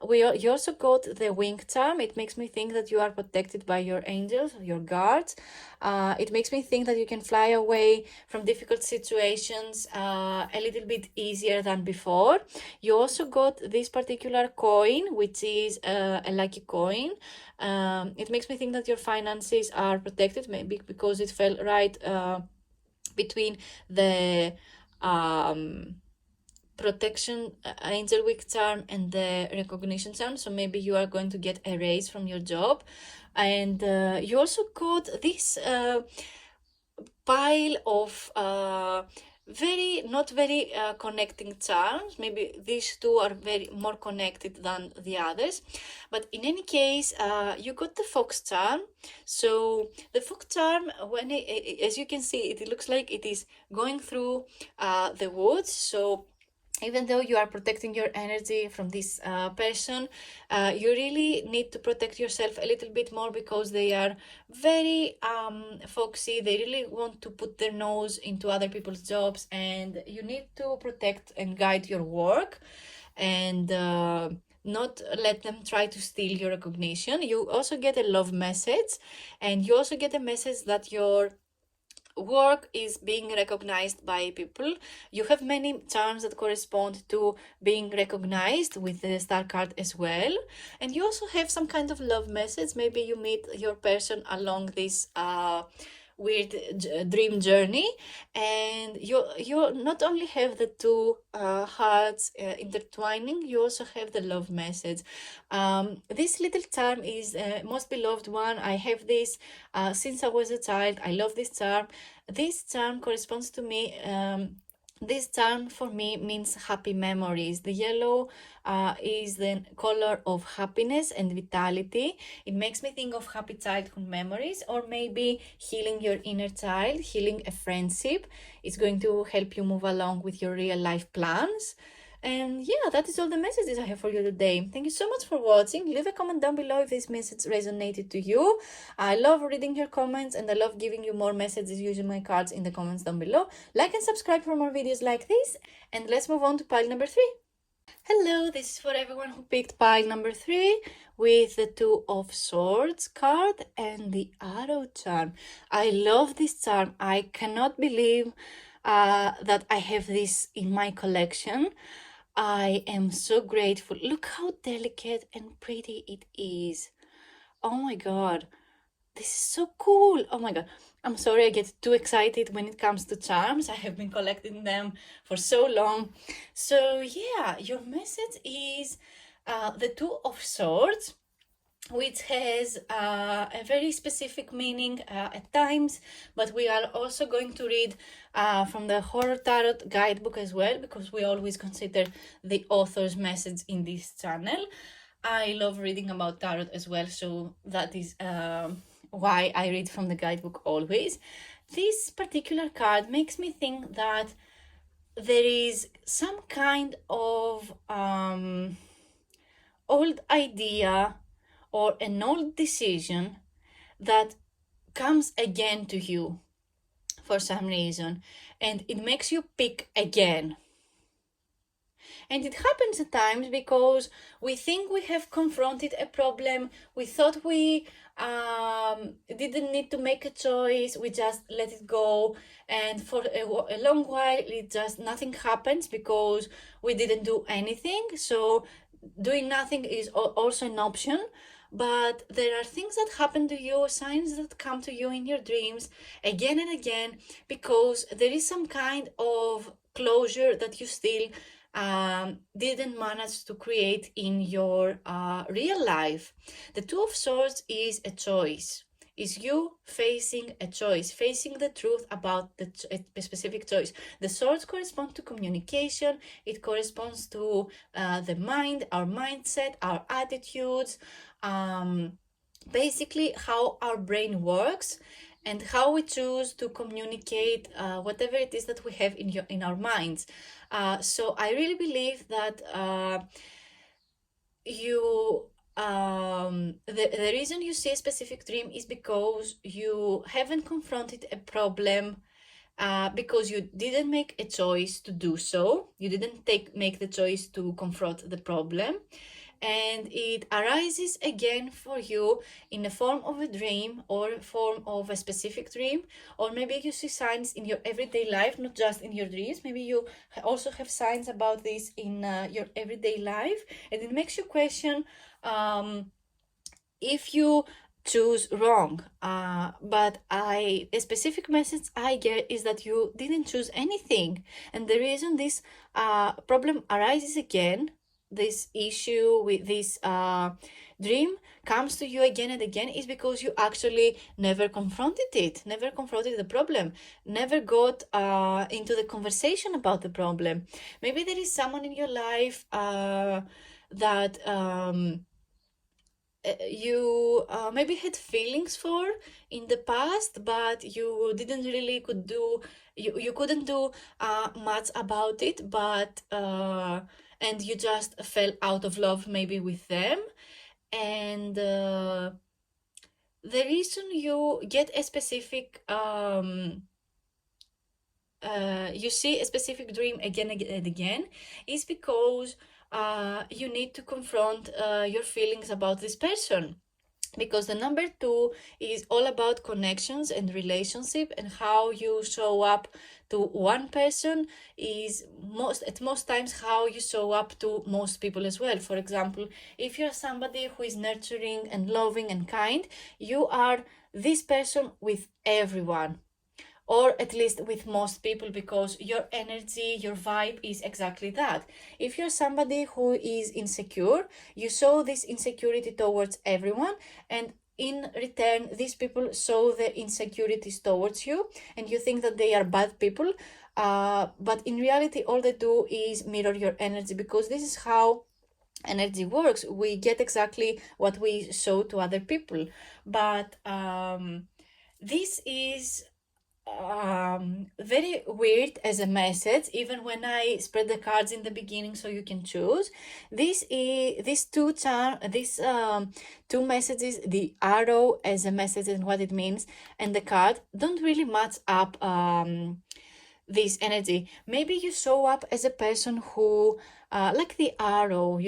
you also got the wing charm. It makes me think that you are protected by your angels, your guards. It makes me think that you can fly away from difficult situations a little bit easier than before. You also got this particular coin, which is a lucky coin. It makes me think that your finances are protected, maybe because it fell right between the protection angel wick charm and the recognition charm. So maybe you are going to get a raise from your job. And you also got this pile of not very connecting charms. Maybe these two are very more connected than the others, but in any case, you got the fox charm. So the fox charm, when as you can see, it looks like it is going through the woods. So even though you are protecting your energy from this person, you really need to protect yourself a little bit more, because they are very foxy. They really want to put their nose into other people's jobs, and you need to protect and guide your work, and not let them try to steal your recognition. You also get a love message, and you also get a message that your work is being recognized by people. You have many charms that correspond to being recognized with the star card as well. And you also have some kind of love message. Maybe you meet your person along this weird dream journey, and you not only have the two hearts intertwining, you also have the love message. This little charm is most beloved one. I have this since I was a child. I love this charm. This charm corresponds to me. This charm for me means happy memories. The yellow is the color of happiness and vitality. It makes me think of happy childhood memories, or maybe healing your inner child, healing a friendship. It's going to help you move along with your real life plans. And yeah, that is all the messages I have for you today. Thank you so much for watching. Leave a comment down below if this message resonated to you. I love reading your comments, and I love giving you more messages using my cards in the comments down below. Like and subscribe for more videos like this, and let's move on to pile number 3. Hello, this is for everyone who picked pile number 3 with the Two of Swords card and the Arrow charm. I love this charm. I cannot believe that I have this in my collection. I am so grateful. Look how delicate and pretty it is. Oh my god, this is so cool. Oh my god, I'm sorry I get too excited when it comes to charms. I have been collecting them for so long. So yeah, your message is the Two of Swords, which has a very specific meaning at times, but we are also going to read from the Horror Tarot guidebook as well, because we always consider the author's message in this channel. I love reading about tarot as well, so that is why I read from the guidebook always. This particular card makes me think that there is some kind of old idea or an old decision that comes again to you for some reason, and it makes you pick again. And it happens at times because we think we have confronted a problem. We thought we didn't need to make a choice. We just let it go. And for a long while, nothing happens because we didn't do anything. So doing nothing is also an option. But there are things that happen to you, signs that come to you in your dreams again and again, because there is some kind of closure that you still didn't manage to create in your real life. The Two of Swords is a choice. Is you facing a choice, facing the truth about a specific choice. The swords correspond to communication. It corresponds to the mind, our mindset, our attitudes, basically how our brain works. and how we choose to communicate whatever it is that we have in our minds. So I really believe that the reason you see a specific dream is because you haven't confronted a problem, because you didn't make a choice to do so. You didn't make the choice to confront the problem, and it arises again for you in the form of a dream or form of a specific dream. Or maybe you see signs in your everyday life, not just in your dreams. Maybe you also have signs about this in your everyday life, and it makes you question if you choose wrong. But a specific message I get is that you didn't choose anything, and the reason this problem arises again, this issue with this dream comes to you again and again, is because you actually never confronted it, never confronted the problem, never got into the conversation about the problem. Maybe there is someone in your life that you maybe had feelings for in the past, but you didn't really you couldn't do much about it, but and you just fell out of love maybe with them. And the reason you get a specific you see a specific dream again and again is because you need to confront your feelings about this person. Because the number 2 is all about connections and relationship, and how you show up to one person is at most times how you show up to most people as well. For example, if you're somebody who is nurturing and loving and kind, you are this person with everyone, or at least with most people, because your energy, your vibe is exactly that. If you're somebody who is insecure, you show this insecurity towards everyone, and in return, these people show their insecurities towards you, and you think that they are bad people. But in reality, all they do is mirror your energy, because this is how energy works. We get exactly what we show to other people. But this is very weird as a message, even when I spread the cards in the beginning so you can choose. These two messages, the arrow as a message and what it means, and the card don't really match up this energy. Maybe you show up as a person who like the arrow,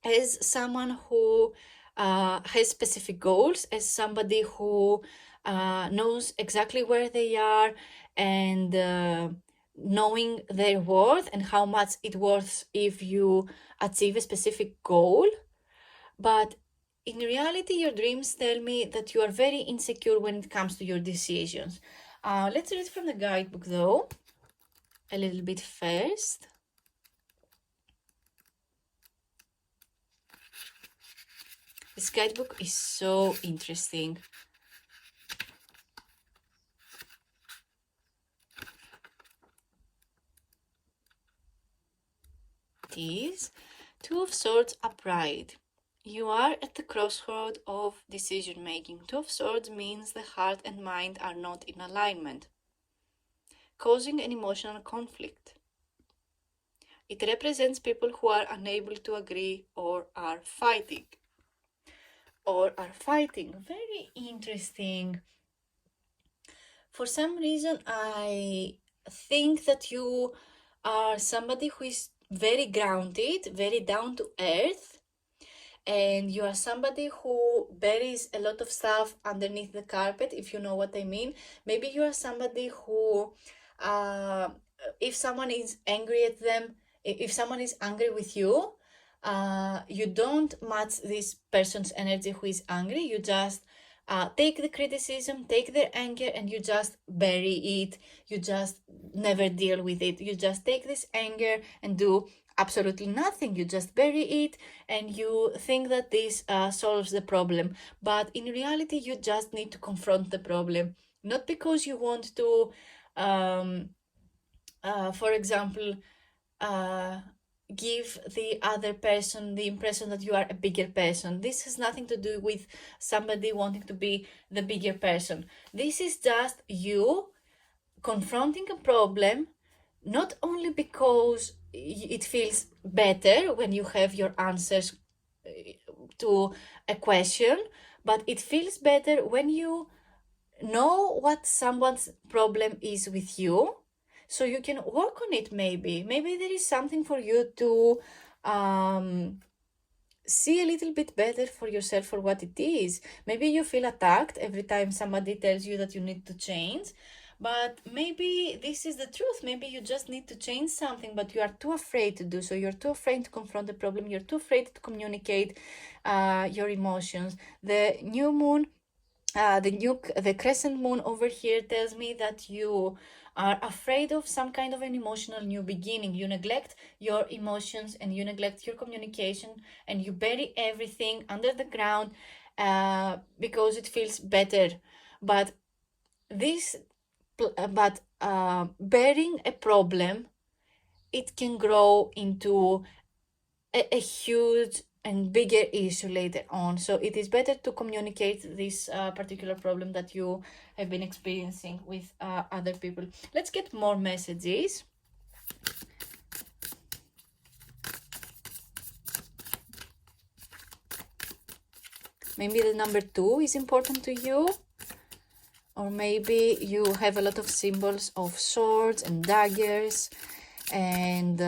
as someone who has specific goals, as somebody who knows exactly where they are, and knowing their worth and how much it worth if you achieve a specific goal. But in reality, your dreams tell me that you are very insecure when it comes to your decisions. Let's read from the guidebook though, a little bit first. This guidebook is so interesting. It is Two of Swords upright. You are at the crossroad of decision making. Two of Swords means the heart and mind are not in alignment, causing an emotional conflict. It represents people who are unable to agree or are fighting. Very interesting. For some reason, I think that you are somebody who is very grounded, very down to earth, and you are somebody who buries a lot of stuff underneath the carpet, if you know what I mean. Maybe you are somebody who, if someone is angry at them, if someone is angry with you, you don't match this person's energy who is angry. You just take the criticism, take their anger, and you just bury it. You just never deal with it. You just take this anger and do absolutely nothing. You just bury it, and you think that this solves the problem. But in reality, you just need to confront the problem. Not because you want to, for example, give the other person the impression that you are a bigger person. This has nothing to do with somebody wanting to be the bigger person. This is just you confronting a problem, not only because it feels better when you have your answers to a question, but it feels better when you know what someone's problem is with you, so you can work on it. Maybe there is something for you to see a little bit better for yourself for what it is. Maybe you feel attacked every time somebody tells you that you need to change, but maybe this is the truth. Maybe you just need to change something, but you are too afraid to do so. You're too afraid to confront the problem. You're too afraid to communicate your emotions. The new moon, the crescent moon over here tells me that you are afraid of some kind of an emotional new beginning. You neglect your emotions and you neglect your communication and you bury everything under the ground because it feels better. But bearing a problem, it can grow into a huge and bigger issue later on. So it is better to communicate this particular problem that you have been experiencing with other people. Let's get more messages. Maybe the number 2 is important to you, or maybe you have a lot of symbols of swords and daggers, and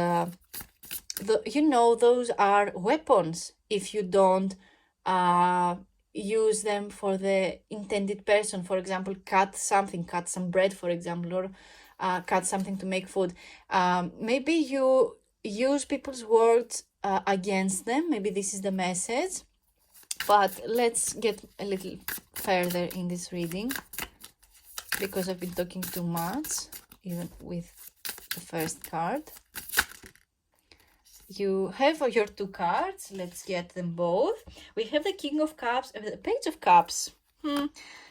those are weapons if you don't use them for the intended person. For example, cut some bread, for example, or cut something to make food. Maybe you use people's words against them. Maybe this is the message. But let's get a little further in this reading, because I've been talking too much, even with the first card. You have your 2 cards. Let's get them both. We have the King of Cups and the Page of Cups.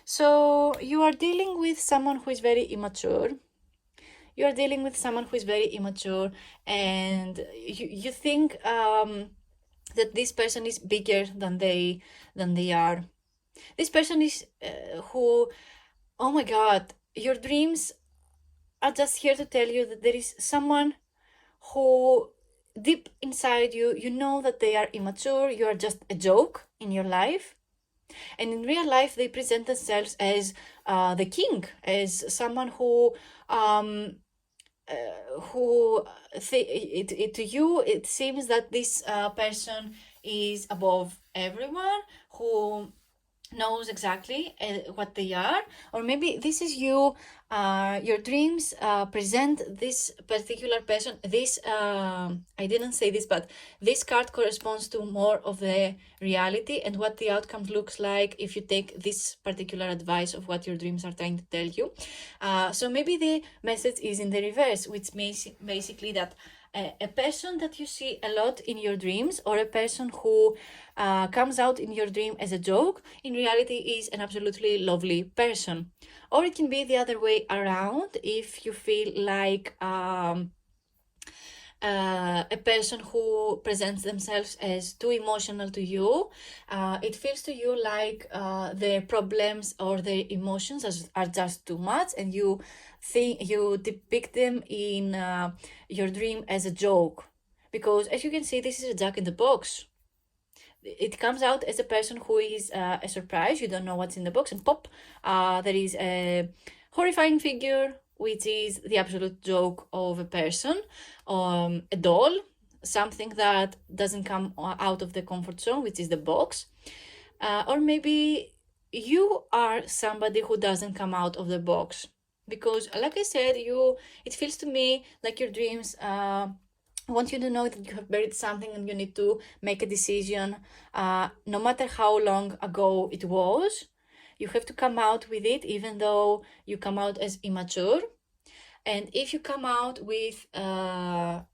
So you are dealing with someone who is very immature. You are dealing with someone who is very immature, and you think that this person is bigger than they are. This person is who, oh my God, your dreams are just here to tell you that there is someone who deep inside you, you know that they are immature. You are just a joke in your life. And in real life, they present themselves as the king, as someone who to you, it seems that this person is above everyone, who knows exactly what they are. Or maybe this is you. Your dreams present this particular person. This I didn't say this, but this card corresponds to more of the reality and what the outcome looks like if you take this particular advice of what your dreams are trying to tell you. So maybe the message is in the reverse, which means basically that a person that you see a lot in your dreams, or a person who comes out in your dream as a joke, in reality is an absolutely lovely person. Or it can be the other way around. If you feel like a person who presents themselves as too emotional to you, it feels to you like their problems or their emotions are just too much, and you depict them in your dream as a joke. Because as you can see, this is a jack in the box. It comes out as a person who is a surprise. You don't know what's in the box, and pop, there is a horrifying figure, which is the absolute joke of a person, a doll, something that doesn't come out of the comfort zone, which is the box. Or maybe you are somebody who doesn't come out of the box, because like I said, it feels to me like your dreams want you to know that you have buried something and you need to make a decision, no matter how long ago it was. You have to come out with it, even though you come out as immature. And if you come out with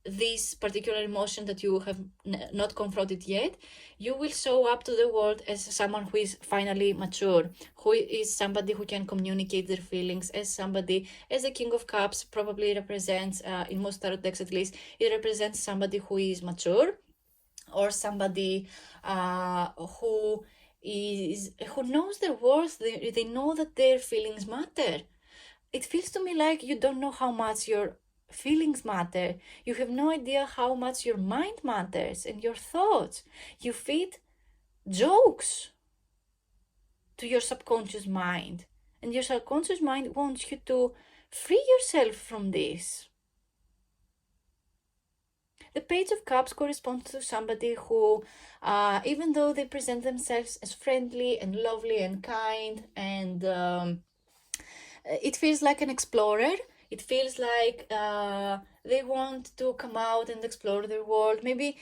this particular emotion that you have not confronted yet, you will show up to the world as someone who is finally mature, who is somebody who can communicate their feelings, as somebody, as the King of Cups probably represents, in most tarot decks at least, it represents somebody who is mature, or somebody who knows their worth. They know that their feelings matter. It feels to me like you don't know how much your feelings matter. You have no idea how much your mind matters and your thoughts. You feed jokes to your subconscious mind, and your subconscious mind wants you to free yourself from this. The Page of Cups corresponds to somebody who, even though they present themselves as friendly and lovely and kind, and it feels like an explorer. It feels like they want to come out and explore the world. Maybe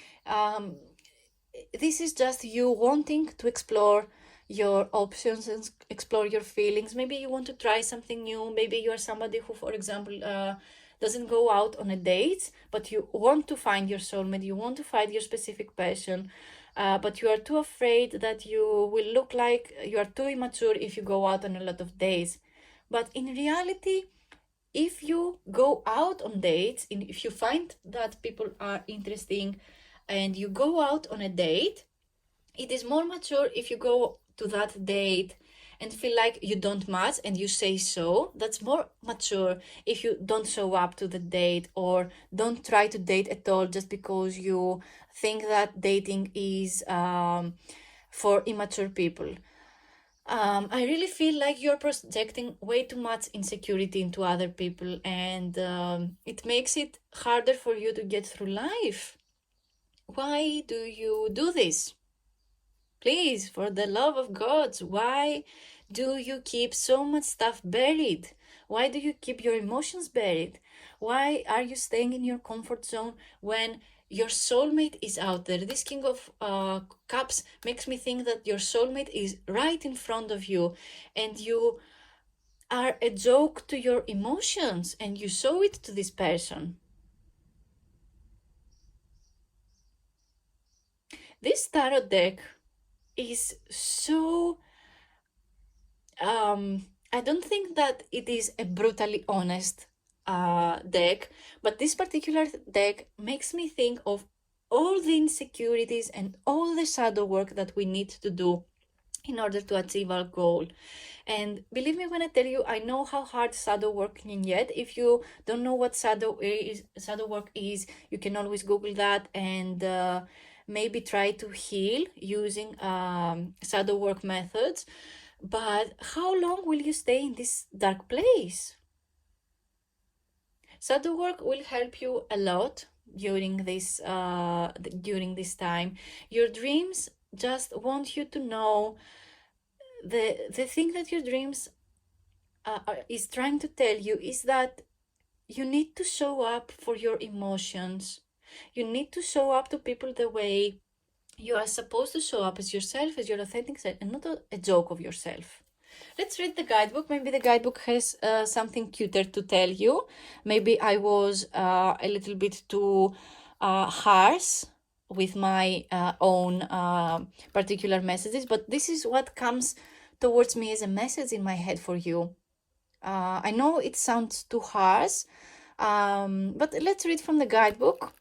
this is just you wanting to explore your options and explore your feelings. Maybe you want to try something new. Maybe you are somebody who, for example, doesn't go out on a date, but you want to find your soulmate. You want to find your specific passion. But you are too afraid that you will look like you are too immature if you go out on a lot of dates. But in reality, if you go out on dates, and if you find that people are interesting and you go out on a date, it is more mature if you go to that date and feel like you don't match and you say so. That's more mature if you don't show up to the date or don't try to date at all just because you think that dating is for immature people. I really feel like you're projecting way too much insecurity into other people, and it makes it harder for you to get through life. Why do you do this? Please, for the love of God, why do you keep so much stuff buried? Why do you keep your emotions buried? Why are you staying in your comfort zone when your soulmate is out there? This King of Cups makes me think that your soulmate is right in front of you, and you are a joke to your emotions, and you show it to this person. This tarot deck is so I don't think that it is a brutally honest deck, but this particular deck makes me think of all the insecurities and all the shadow work that we need to do in order to achieve our goal. And believe me when I tell you, I know how hard shadow work can get. If you don't know what shadow work is, you can always Google that and maybe try to heal using shadow work methods. But how long will you stay in this dark place? Shadow work will help you a lot during this time. Your dreams just want you to know the thing that your dreams is trying to tell you is that you need to show up for your emotions. You need to show up to people the way you are supposed to show up as yourself, as your authentic self, and not a joke of yourself. Let's read the guidebook. Maybe the guidebook has something cuter to tell you. Maybe I was a little bit too harsh with my own particular messages, but this is what comes towards me as a message in my head for you. I know it sounds too harsh, but let's read from the guidebook,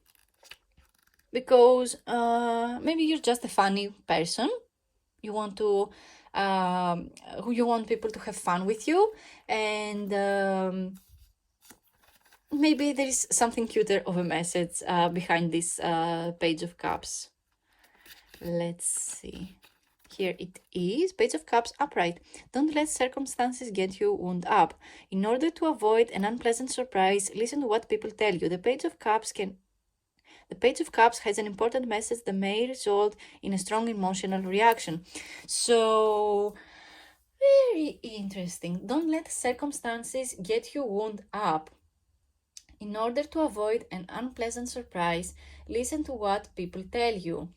because maybe you're just a funny person. You want to you want people to have fun with you, and maybe there is something cuter of a message behind this Page of Cups. Let's see. Here it is, Page of Cups upright. Don't let circumstances get you wound up. In order to avoid an unpleasant surprise, listen to what people tell you. The Page of Cups has an important message that may result in a strong emotional reaction. So, very interesting. Don't let circumstances get you wound up. In order to avoid an unpleasant surprise, listen to what people tell you.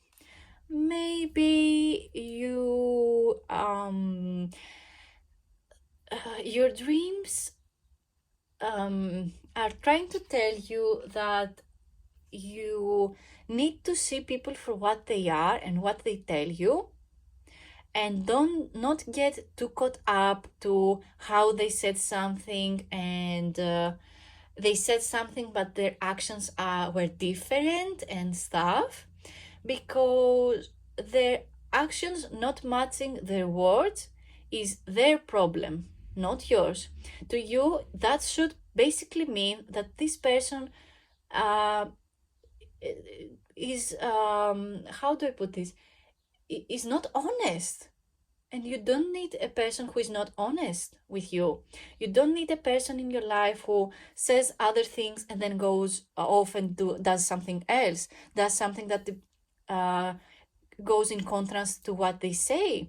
Maybe you your dreams are trying to tell you that you need to see people for what they are and what they tell you, and don't not get too caught up to how they said something, and they said something but their actions were different and stuff, because their actions not matching their words is their problem, not yours. To you, that should basically mean that this person uh, is how do I put this, is not honest. And you don't need a person who is not honest with you. You don't need a person in your life who says other things and then goes off and does something else, does something that uh, goes in contrast to what they say.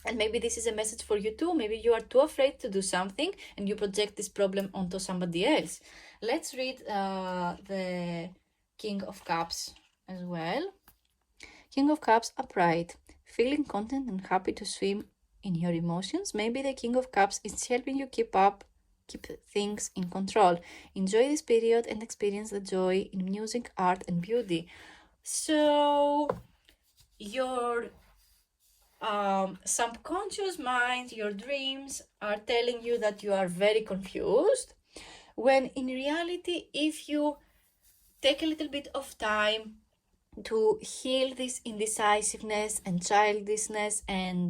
And maybe this is a message for you too. Maybe you are too afraid to do something and you project this problem onto somebody else. Let's read the King of Cups as well. King of Cups upright, feeling content and happy to swim in your emotions. Maybe the King of Cups is helping you keep things in control. Enjoy this period and experience the joy in music, art, and beauty. So your subconscious mind, your dreams are telling you that you are very confused, when in reality, if you take a little bit of time to heal this indecisiveness and childishness and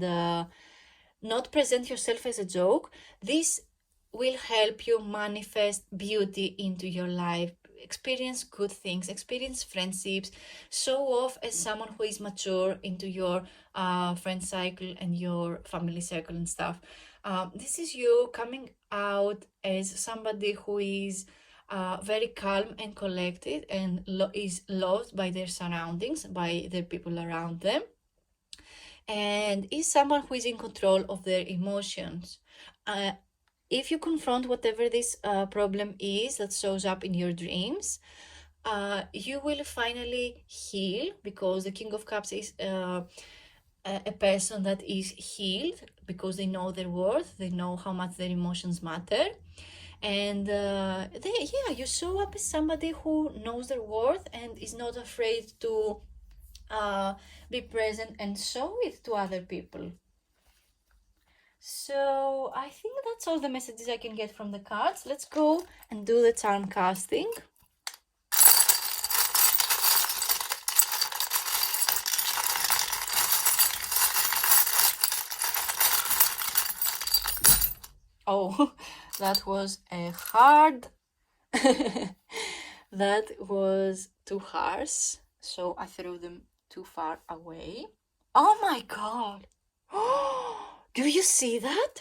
not present yourself as a joke, this will help you manifest beauty into your life, experience good things, experience friendships, show off as someone who is mature into your friend cycle and your family circle and stuff. This is you coming out as somebody who is very calm and collected and is loved by their surroundings, by the people around them, and is someone who is in control of their emotions. If you confront whatever this problem is that shows up in your dreams, you will finally heal, because the King of Cups is a person that is healed because they know their worth, they know how much their emotions matter. And you show up as somebody who knows their worth and is not afraid to be present and show it to other people. So I think that's all the messages I can get from the cards. Let's go and do the charm casting. Oh, that was a hard. That was too harsh, so I threw them too far away. Oh my god! Do you see that?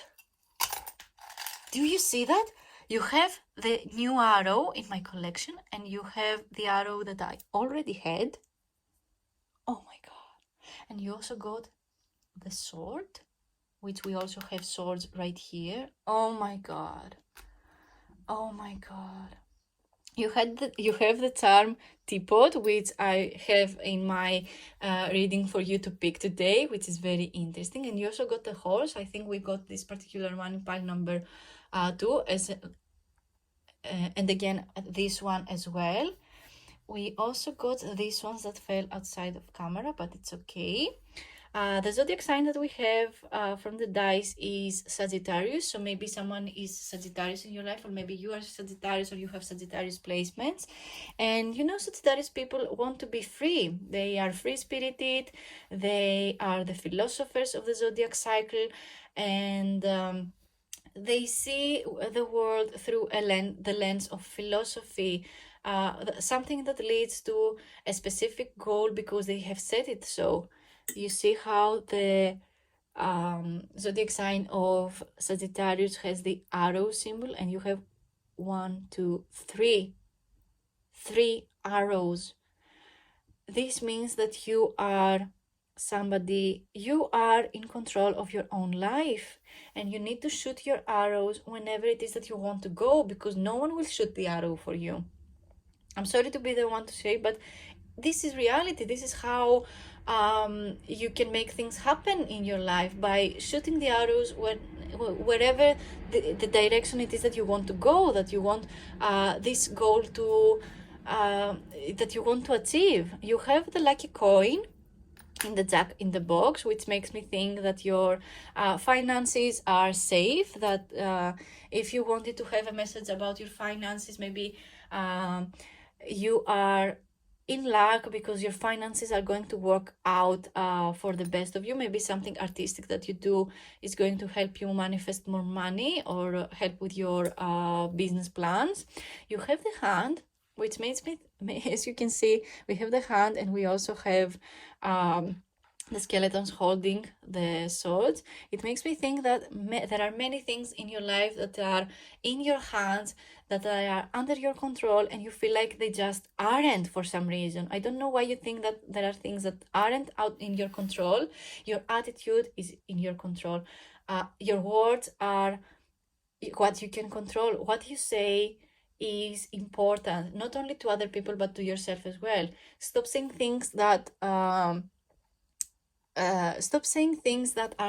Do you see that? You have the new arrow in my collection, and you have the arrow that I already had. Oh my god! And you also got the sword, which we also have swords right here. Oh my god! Oh my god! You have the charm teapot, which I have in my reading for you to pick today, which is very interesting. And you also got the horse. I think we got this particular one in pile number 2, and again this one as well. We also got these ones that fell outside of camera, but it's okay. The zodiac sign that we have from the dice is Sagittarius. So maybe someone is Sagittarius in your life, or maybe you are Sagittarius, or you have Sagittarius placements. And Sagittarius people want to be free. They are free-spirited. They are the philosophers of the zodiac cycle, and they see the world through the lens of philosophy, something that leads to a specific goal because they have set it so. You see how the zodiac sign of Sagittarius has the arrow symbol, and you have 1, 2, 3 arrows. This means that you are in control of your own life, and you need to shoot your arrows whenever it is that you want to go, because no one will shoot the arrow for you. I'm sorry to be the one to say, but this is reality. This is how you can make things happen in your life by shooting the arrows wherever the direction it is that you want to go, that you want this goal to that you want to achieve. You have the lucky coin in the jack in the box, which makes me think that your finances are safe, that if you wanted to have a message about your finances, maybe you are in luck because your finances are going to work out for the best of you. Maybe something artistic that you do is going to help you manifest more money or help with your business plans. You have the hand, which makes me, as you can see, we have the hand and we also have the skeletons holding the swords. It makes me think that there are many things in your life that are in your hands, that are under your control, and you feel like they just aren't for some reason. I don't know why you think that there are things that aren't out in your control. Your attitude is in your control. Your words are what you can control. What you say is important, not only to other people, but to yourself as well. Stop saying things that are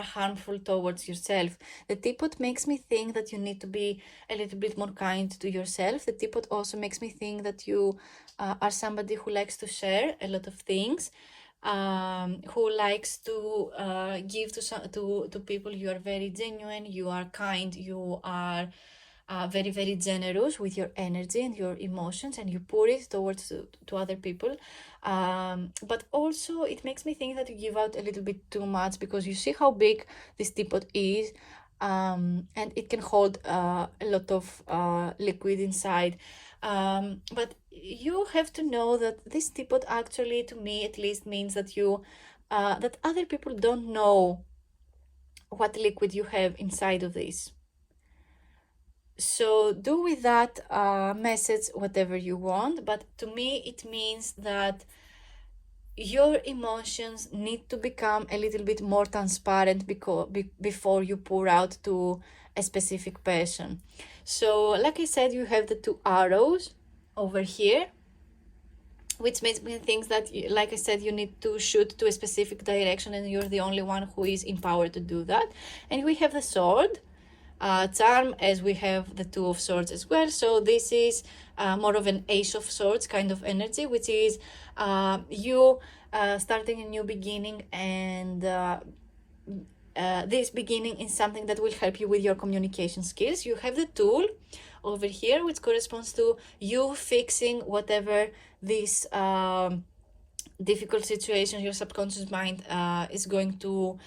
harmful towards yourself. The teapot makes me think that you need to be a little bit more kind to yourself. The teapot also makes me think that you are somebody who likes to share a lot of things, who likes to give to people. You are very genuine, you are kind, you are very, very generous with your energy and your emotions, and you pour it towards to other people. But also it makes me think that you give out a little bit too much, because you see how big this teapot is, and it can hold a lot of liquid inside. But you have to know that this teapot actually, to me at least, means that you that other people don't know what liquid you have inside of this. So do with that message whatever you want, but to me it means that your emotions need to become a little bit more transparent before you pour out to a specific person. So like I said, you have the two arrows over here, which makes me think that, like I said, you need to shoot to a specific direction, and you're the only one who is empowered to do that. And we have the sword charm, as we have the two of swords as well. So this is more of an ace of swords kind of energy, which is you starting a new beginning, and this beginning is something that will help you with your communication skills. You have the tool over here, which corresponds to you fixing whatever this difficult situation your subconscious mind is going to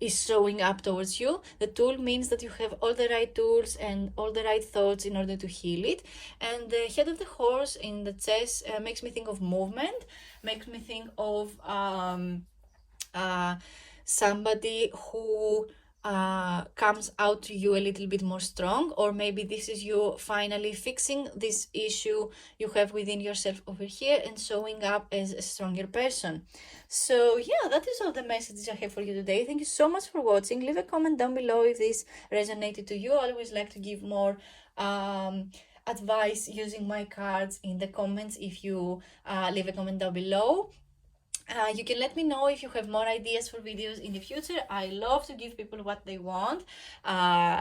is showing up towards you. The tool means that you have all the right tools and all the right thoughts in order to heal it. And the head of the horse in the chess makes me think of movement, makes me think of somebody who comes out to you a little bit more strong, or maybe this is you finally fixing this issue you have within yourself over here and showing up as a stronger person. So yeah, that is all the messages I have for you today. Thank you so much for watching. Leave a comment down below if this resonated to you. I always like to give more advice using my cards in the comments. If you leave a comment down below, you can let me know if you have more ideas for videos in the future. I love to give people what they want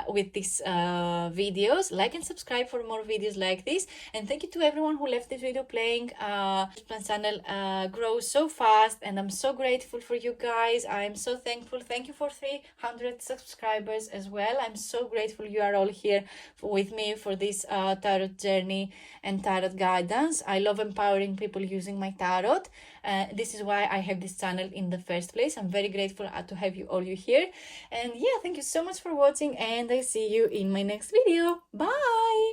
with these videos. Like and subscribe for more videos like this. And thank you to everyone who left this video playing. My channel grows so fast, and I'm so grateful for you guys. I'm so thankful. Thank you for 300 subscribers as well. I'm so grateful you are all here with me for this tarot journey and tarot guidance. I love empowering people using my tarot. This is why I have this channel in the first place. I'm very grateful to have you all here. And yeah, thank you so much for watching, and I see you in my next video. Bye!